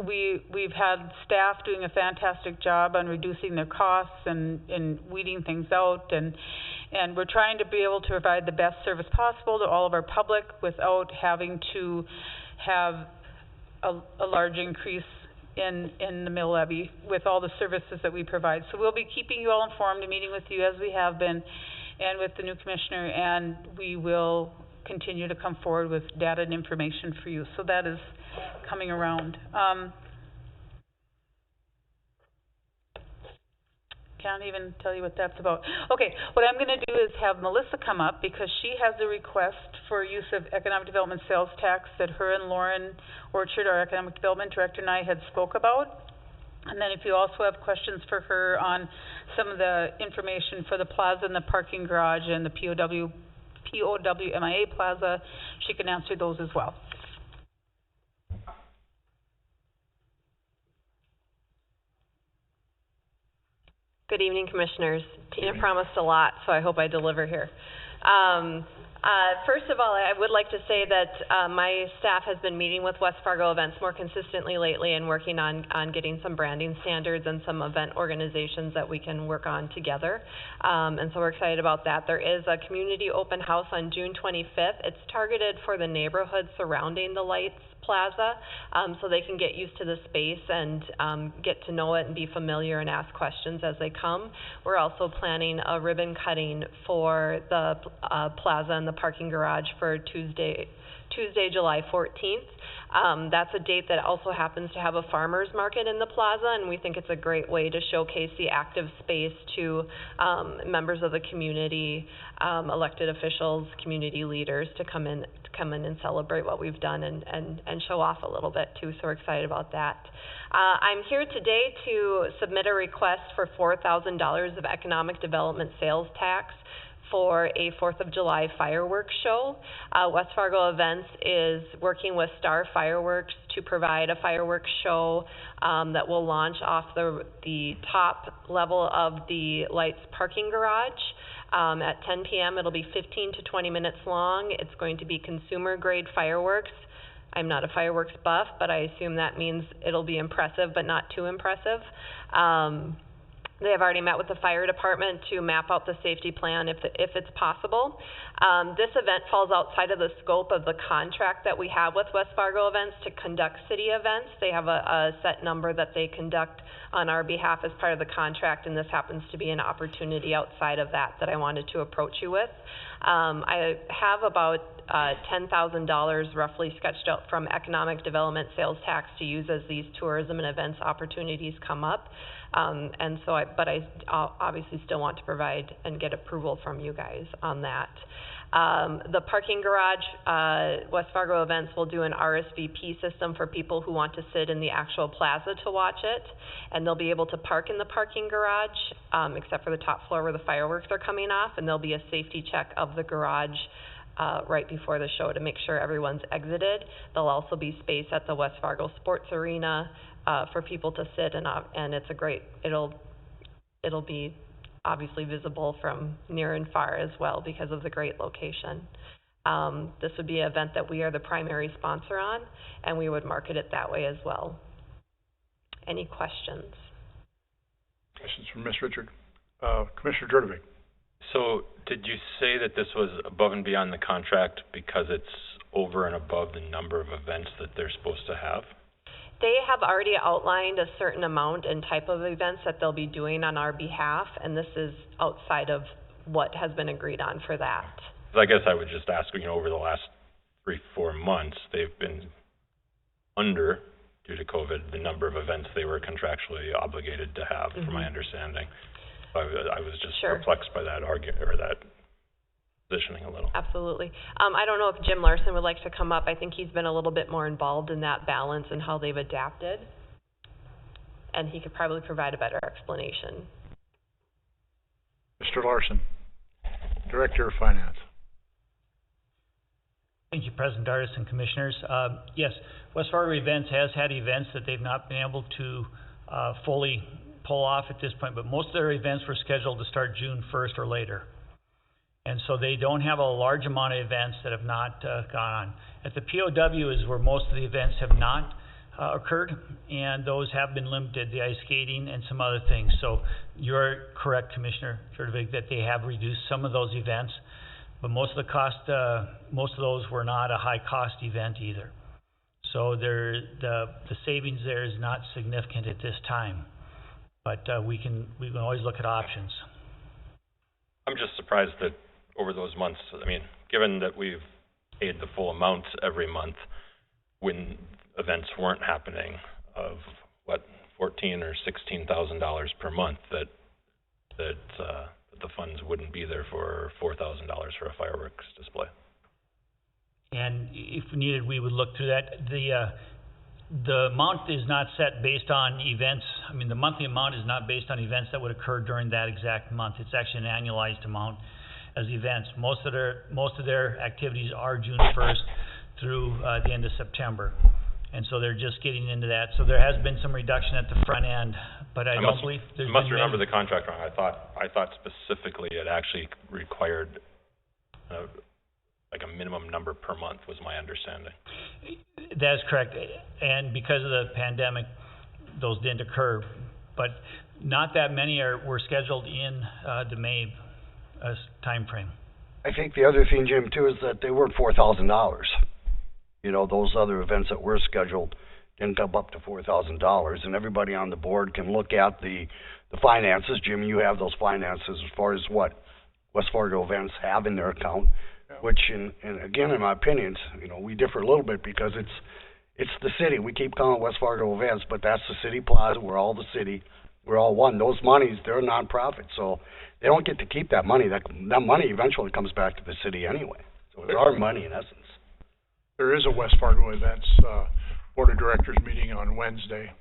we've had staff doing a fantastic job on reducing their costs and weeding things out, and we're trying to be able to provide the best service possible to all of our public without having to have a large increase in the mill levy with all the services that we provide. So we'll be keeping you all informed and meeting with you as we have been, and with the new commissioner, and we will continue to come forward with data and information for you. So that is coming around. Can't even tell you what that's about. Okay, what I'm going to do is have Melissa come up, because she has a request for use of economic development sales tax that her and Lauren Orchard, our economic development director, and I had spoke about. And then if you also have questions for her on some of the information for the plaza and the parking garage and the POWMIA plaza, she can answer those as well. Good evening, Commissioners. Tina promised a lot, so I hope I deliver here. First of all, I would like to say that my staff has been meeting with West Fargo Events more consistently lately and working on getting some branding standards and some event organizations that we can work on together. And so we're excited about that. There is a community open house on June 25th. It's targeted for the neighborhood surrounding the Lights Plaza, so they can get used to the space and get to know it and be familiar and ask questions as they come. We're also planning a ribbon cutting for the plaza and the parking garage for Tuesday, July 14th. That's a date that also happens to have a farmer's market in the plaza, and we think it's a great way to showcase the active space to members of the community, elected officials, community leaders to come in and celebrate what we've done and show off a little bit too, so we're excited about that. I'm here today to submit a request for $4,000 of economic development sales tax for a 4th of July fireworks show. West Fargo Events is working with Star Fireworks to provide a fireworks show that will launch off the top level of the Lights parking garage. At 10 p.m. It'll be 15 to 20 minutes long. It's going to be consumer-grade fireworks. I'm not a fireworks buff, but I assume that means it'll be impressive, but not too impressive. They have already met with the fire department to map out the safety plan if it's possible. This event falls outside of the scope of the contract that we have with West Fargo Events to conduct city events. They have a set number that they conduct on our behalf as part of the contract, and this happens to be an opportunity outside of that I wanted to approach you with. I have about $10,000 roughly sketched out from economic development sales tax to use as these tourism and events opportunities come up. But I obviously still want to provide and get approval from you guys on that. The parking garage, West Fargo Events will do an RSVP system for people who want to sit in the actual plaza to watch it, and they'll be able to park in the parking garage, except for the top floor where the fireworks are coming off, and there'll be a safety check of the garage right before the show to make sure everyone's exited. There'll also be space at the West Fargo Sports Arena for people to sit, and it's a great, it'll be obviously visible from near and far as well because of the great location. This would be an event that we are the primary sponsor on, and we would market it that way as well. Any questions? Questions from Ms. Richard. Commissioner Jurdovic. So did you say that this was above and beyond the contract because it's over and above the number of events that they're supposed to have? They have already outlined a certain amount and type of events that they'll be doing on our behalf, and this is outside of what has been agreed on for that. I guess I would just ask, over the last 3-4 months, they've been under, due to COVID, the number of events they were contractually obligated to have, from my understanding. I was just perplexed by that argument, or that positioning a little. Absolutely. I don't know if Jim Larson would like to come up. I think he's been a little bit more involved in that balance and how they've adapted, and he could probably provide a better explanation. Mr. Larson, Director of Finance. Thank you, President Dardis and Commissioners. Yes, West Fargo Events has had events that they've not been able to fully pull off at this point, but most of their events were scheduled to start June 1st or later. And so they don't have a large amount of events that have not gone on. At the POW is where most of the events have not occurred, and those have been limited, the ice skating and some other things. So you're correct, Commissioner Jurdovic, that they have reduced some of those events, but most of those were not a high-cost event either. So the savings there is not significant at this time, but we can always look at options. I'm just surprised that over those months, given that we've paid the full amount every month when events weren't happening of $14,000 or $16,000 per month, that the funds wouldn't be there for $4,000 for a fireworks display. And if needed, we would look through that. The amount is not set based on events. The monthly amount is not based on events that would occur during that exact month. It's actually an annualized amount as events. Most of their activities are June 1st through the end of September. And so they're just getting into that. So there has been some reduction at the front end, but I don't believe there's been... I must remember the contract wrong. I thought specifically it actually required like a minimum number per month, was my understanding. That is correct. And because of the pandemic, those didn't occur. But not that many were scheduled in the May time frame. I think the other thing, Jim, too, is that they weren't $4,000. Those other events that were scheduled didn't come up to $4,000, and everybody on the board can look at the finances. Jim, you have those finances as far as what West Fargo Events have in their account, which, and again, in my opinion, we differ a little bit because it's the city. We keep calling it West Fargo Events, but that's the city plaza. We're all the city. We're all one. Those monies, they're a nonprofit, so they don't get to keep that money. That money eventually comes back to the city anyway. So it's our money in essence. There is a West Fargo Events Board of Directors meeting on Wednesday.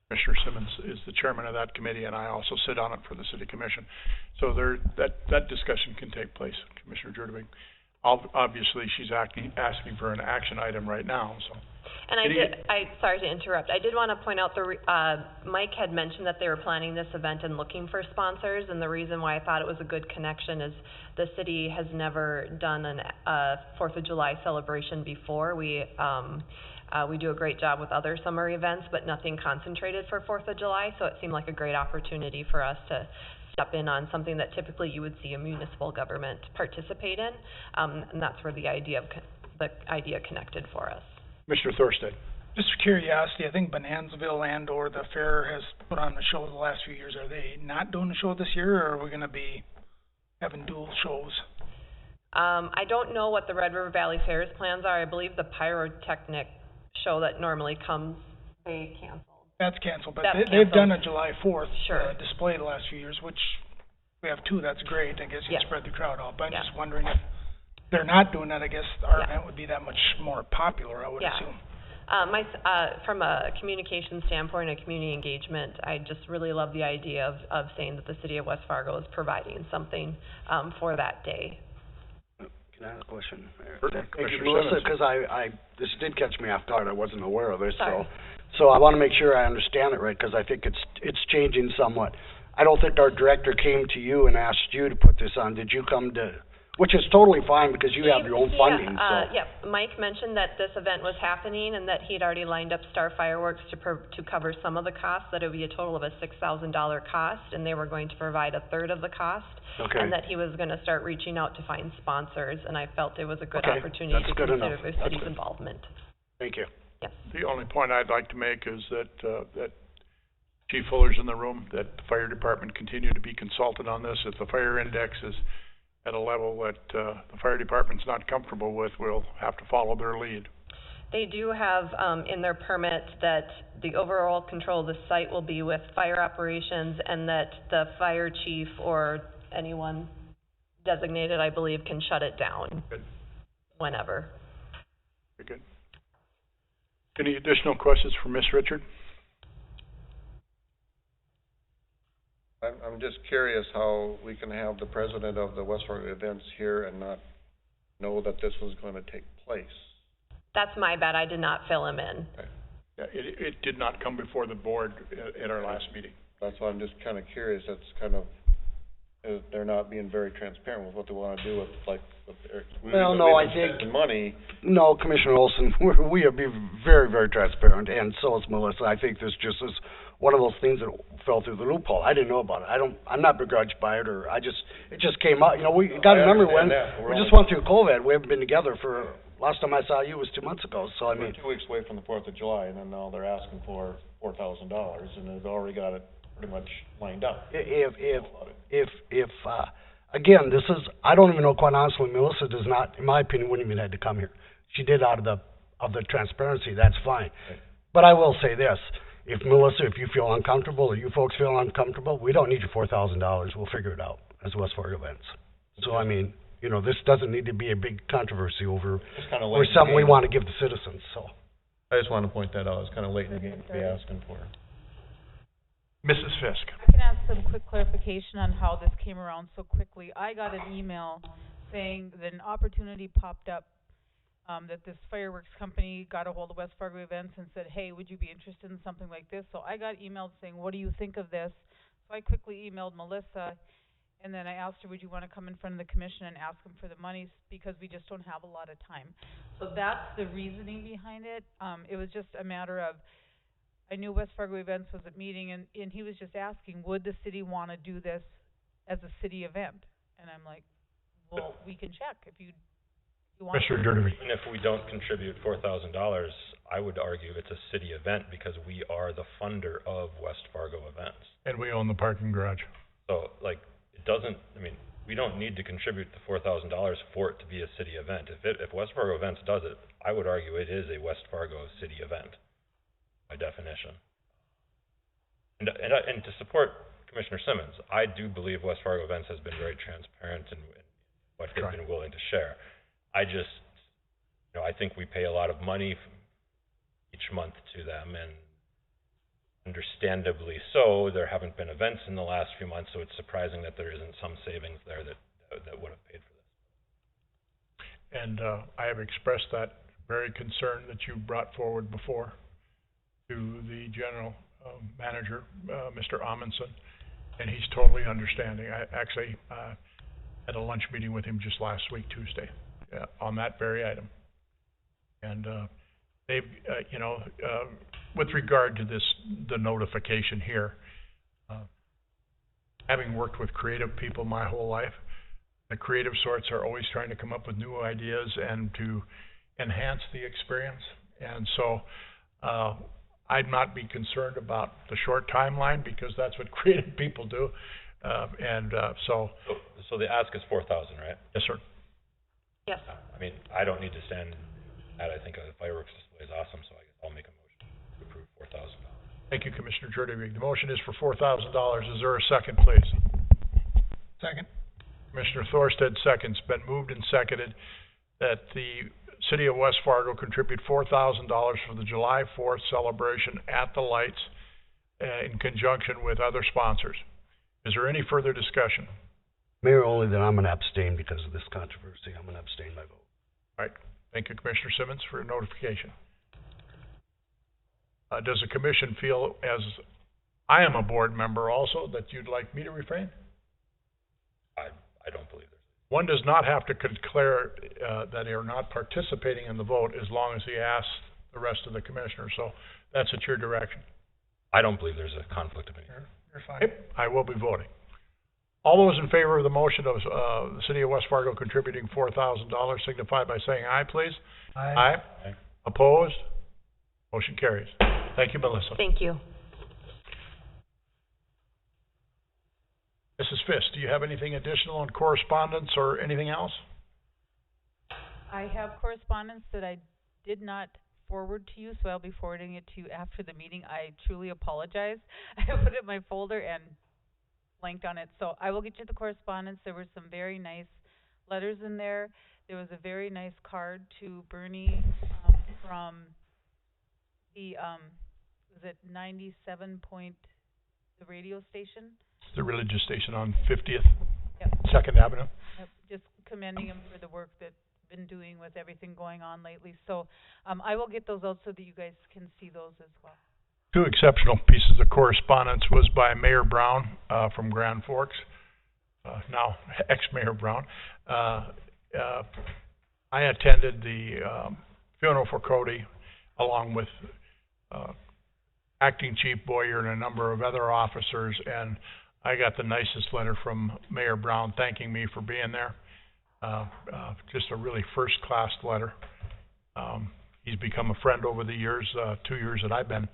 Commissioner Simmons is the chairman of that committee, and I also sit on it for the City Commission. So that discussion can take place, Commissioner Jurdovic. Obviously, she's asking for an action item right now. So. And sorry to interrupt. I did want to point out Mike had mentioned that they were planning this event and looking for sponsors, and the reason why I thought it was a good connection is the city has never done a 4th of July celebration before. We We do a great job with other summer events, but nothing concentrated for 4th of July, so it seemed like a great opportunity for us to step in on something that typically you would see a municipal government participate in, and that's where the idea connected for us. Mr. Thorstead. Just for curiosity, I think Bonanzaville and or the fair has put on the show the last few years. Are they not doing the show this year, or are we going to be having dual shows? I don't know what the Red River Valley Fair's plans are. I believe the pyrotechnic show that normally comes, they canceled. That's canceled, but That's they've canceled. done a July 4th Sure. display the last few years, which we have two. That's great. I guess you Yeah. can spread the crowd out. But I'm Yeah. just wondering if they're not doing that. I guess our Yeah. event would be that much more popular, I would Yeah. assume. From a communication standpoint, a community engagement, I just really love the idea of saying that the city of West Fargo is providing something for that day. Can I ask a question? Certainly. Thank you, Commissioner Melissa, Simmons. because this did catch me off guard. I wasn't aware of this, Sorry. so I want to make sure I understand it right, because I think it's changing somewhat. I don't think our director came to you and asked you to put this on. Did you come to, which is totally fine, because you have your own funding, so. Yep, Mike mentioned that this event was happening and that he'd already lined up Star Fireworks to cover some of the costs, that it would be a total of a $6,000 cost, and they were going to provide a third of the cost. Okay. And that he was gonna start reaching out to find sponsors, and I felt it was a good Okay, opportunity that's to good consider enough. the That's city's good. involvement. Thank you. Yes. The only point I'd like to make is that Chief Fuller's in the room, that the fire department continue to be consulted on this. If the fire index is at a level that the fire department's not comfortable with, we'll have to follow their lead. They do have, in their permit that the overall control of the site will be with fire operations, and that the fire chief or anyone designated, I believe, can shut it down Good. whenever. Very good. Any additional questions for Ms. Richard? I'm just curious how we can have the president of the West Fargo events here and not know that this was going to take place. That's my bad, I did not fill him in. Yeah, it did not come before the board at our last meeting. That's why I'm just kind of curious. That's kind of, they're not being very transparent with what they want to do with, like, Well, no, I we've think- been spending money. No, Commissioner Olsen, we have been very, very transparent, and so is Melissa. I think this just is one of those things that fell through the loophole. I didn't know about it. I'm not begrudged by it, or it just came up. You know, we gotta I remember understand when, that, but we we're just went through COVID. We haven't been together last time I saw you was 2 months ago, so I We're mean, 2 weeks away from the 4th of July, and then now they're asking for $4,000, and they've already got it pretty much lined up. again, this is, I don't even know, quite honestly, Melissa does not, in my opinion, wouldn't even have to come here. She did out of the transparency, that's fine. Right. But I will say this, if you feel uncomfortable, or you folks feel uncomfortable, we don't need your $4,000, we'll figure it out as West Fargo events. So, I mean, you know, this doesn't need to be a big controversy over, It's kind of or late in the something we game. want to give the citizens, so. I just want to point that out. It's kind of late in the game to be asking for it. Mrs. Fisk. I can ask some quick clarification on how this came around so quickly. I got an email saying that an opportunity popped up, that this fireworks company got a hold of West Fargo Events and said, hey, would you be interested in something like this? So I got emailed saying, what do you think of this? So I quickly emailed Melissa, and then I asked her, would you want to come in front of the commission and ask them for the monies, because we just don't have a lot of time. So that's the reasoning behind it. It was just a matter of, I knew West Fargo Events was at meeting, and he was just asking, would the city want to do this as a city event? And I'm like, well, we can check if you want to. Mr. Dardis. And if we don't contribute $4,000, I would argue it's a city event because we are the funder of West Fargo events. And we own the parking garage. So, like, we don't need to contribute the $4,000 for it to be a city event. If West Fargo Events does it, I would argue it is a West Fargo city event, by definition. And to support Commissioner Simmons, I do believe West Fargo Events has been very transparent in what they've been willing to share. I think we pay a lot of money each month to them, and understandably so, there haven't been events in the last few months, so it's surprising that there isn't some savings there that would have paid for this. And I have expressed that very concern that you brought forward before to the general manager, Mr. Amundsen, and he's totally understanding. I actually had a lunch meeting with him just last week, Tuesday, on that very item. And they've, with regard to this, the notification here, having worked with creative people my whole life, the creative sorts are always trying to come up with new ideas and to enhance the experience. And so I'd not be concerned about the short timeline because that's what creative people do. So the ask is 4,000, right? Yes, sir. Yes. I mean, I don't need to stand at, I think a fireworks display is awesome, so I guess I'll make a motion to approve $4,000. Thank you, Commissioner Jerdevig. The motion is for $4,000. Is there a second, please? Second. Commissioner Thorstead seconds. Been moved and seconded that the City of West Fargo contribute $4,000 for the July 4th celebration at the lights in conjunction with other sponsors. Is there any further discussion? Mayor, only that I'm going to abstain because of this controversy. I'm going to abstain my vote. All right. Thank you, Commissioner Simmons, for your notification. Does the commission feel, as I am a board member also, that you'd like me to refrain? I don't believe there's. One does not have to declare that they are not participating in the vote as long as he asks the rest of the commissioners. So that's at your direction. I don't believe there's a conflict of interest. You're fine. Okay. I will be voting. All those in favor of the motion of the City of West Fargo contributing $4,000 signify by saying aye, please. Aye. Aye. Opposed? Motion carries. Thank you, Melissa. Thank you. Mrs. Fisk, do you have anything additional on correspondence or anything else? I have correspondence that I did not forward to you, so I'll be forwarding it to you after the meeting. I truly apologize. I put it in my folder and blanked on it, so I will get you the correspondence. There were some very nice letters in there. There was a very nice card to Bernie from the, was it 97 point, the radio station? The religious station on 50th, Yep. 2nd Avenue. Yep, just commending him for the work that been doing with everything going on lately. So I will get those out so that you guys can see those as well. Two exceptional pieces of correspondence was by Mayor Brown from Grand Forks, now ex-Mayor Brown. I attended the funeral for Cody along with Acting Chief Boyer and a number of other officers, and I got the nicest letter from Mayor Brown thanking me for being there. Just a really first-class letter. He's become a friend over the years, 2 years that I've been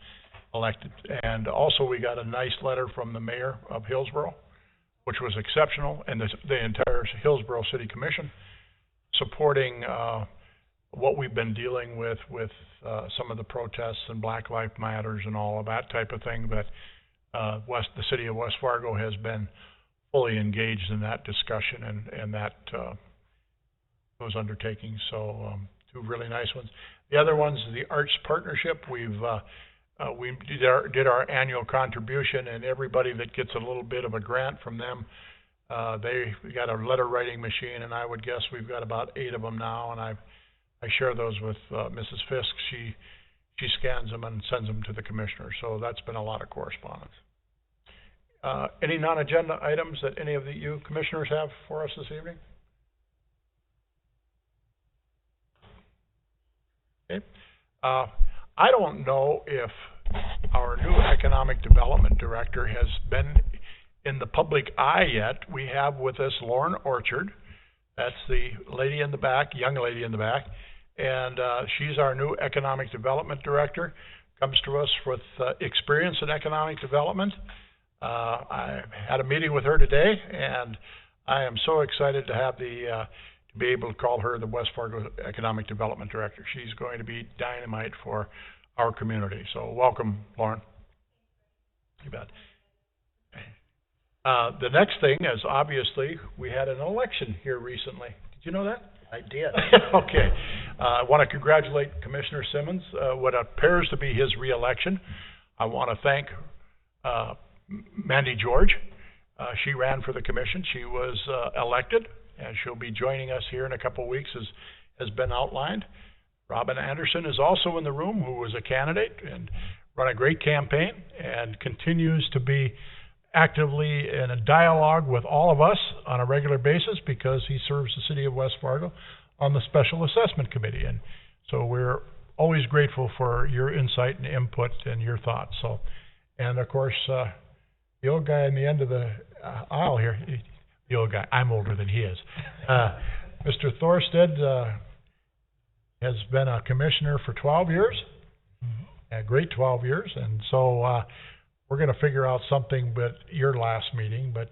elected. And also we got a nice letter from the mayor of Hillsborough, which was exceptional, and the entire Hillsborough City Commission supporting what we've been dealing with some of the protests and Black Lives Matters and all of that type of thing. But the city of West Fargo has been fully engaged in that discussion and that those undertakings. So two really nice ones. The other one's the Arts Partnership. We did our annual contribution, and everybody that gets a little bit of a grant from them, they got a letter writing machine, and I would guess we've got about 8 of them now, and I share those with Mrs. Fisk. She scans them and sends them to the commissioner. So that's been a lot of correspondence. Any non-agenda items that any of you commissioners have for us this evening? Okay. I don't know if our new economic development director has been in the public eye yet. We have with us Lauren Orchard. That's the lady in the back, young lady in the back. And she's our new economic development director. Comes to us with experience in economic development. I had a meeting with her today, and I am so excited to have to be able to call her the West Fargo Economic Development Director. She's going to be dynamite for our community. So welcome, Lauren. You bet. The next thing is obviously we had an election here recently. Did you know that? I did. Okay. I want to congratulate Commissioner Simmons, what appears to be his re-election. I want to thank Mandy George. She ran for the commission. She was elected, and she'll be joining us here in a couple of weeks, as has been outlined. Robin Anderson is also in the room, who was a candidate and run a great campaign and continues to be actively in a dialogue with all of us on a regular basis because he serves the city of West Fargo on the Special Assessment Committee. And so we're always grateful for your insight and input and your thoughts. So, and of course, the old guy in the end of the aisle here, the old guy, I'm older than he is. Mr. Thorstead has been a commissioner for 12 years, a great 12 years, and so we're going to figure out something but your last meeting, but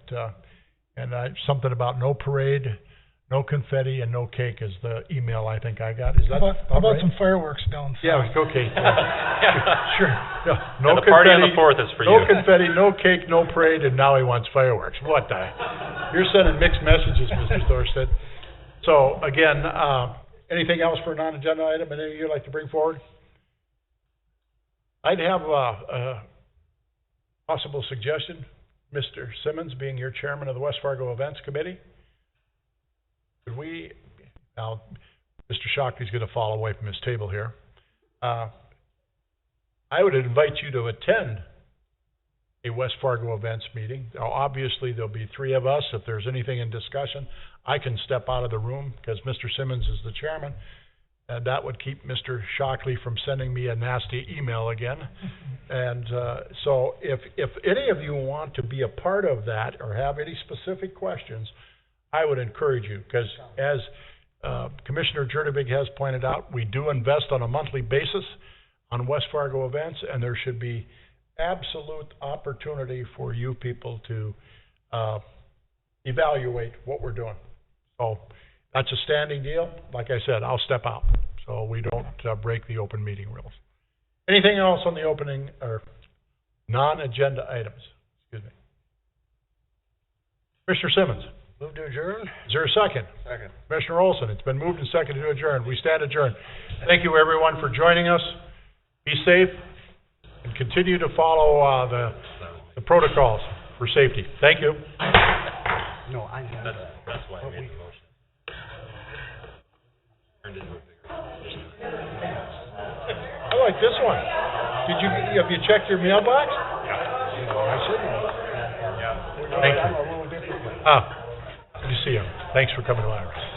something about no parade, no confetti, and no cake is the email I think I got. Is that How about right? some fireworks down south? Yeah, okay. Sure. No And the party on confetti, the 4th is for no you. confetti, no cake, no parade, and now he wants fireworks. What the? You're sending mixed messages, Mr. Thorstead. So, again, anything else for a non-agenda item? Anything you'd like to bring forward? I'd have a possible suggestion. Mr. Simmons, being your chairman of the West Fargo Events Committee, could we, now, Mr. Shockley's going to fall away from his table here. I would invite you to attend a West Fargo Events meeting. Now, obviously, there'll be 3 of us. If there's anything in discussion, I can step out of the room because Mr. Simmons is the chairman, and that would keep Mr. Shockley from sending me a nasty email again. And so if any of you want to be a part of that or have any specific questions, I would encourage you, because as Commissioner Jerdevig has pointed out, we do invest on a monthly basis on West Fargo events, and there should be absolute opportunity for you people to evaluate what we're doing. So that's a standing deal. Like I said, I'll step out so we don't break the open meeting rules. Anything else on the opening or non-agenda items? Excuse me. Mr. Simmons. Move to adjourn? Is there a second? Second. Commissioner Olsen, it's been moved and seconded to adjourn. We stand adjourned. Thank you, everyone, for joining us. Be safe and continue to follow the protocols for safety. Thank you. No, I know that. That's why I made the motion. I like this one. Have you checked your mailbox? I shouldn't. Thank you. Good to see you. Thanks for coming to Iris.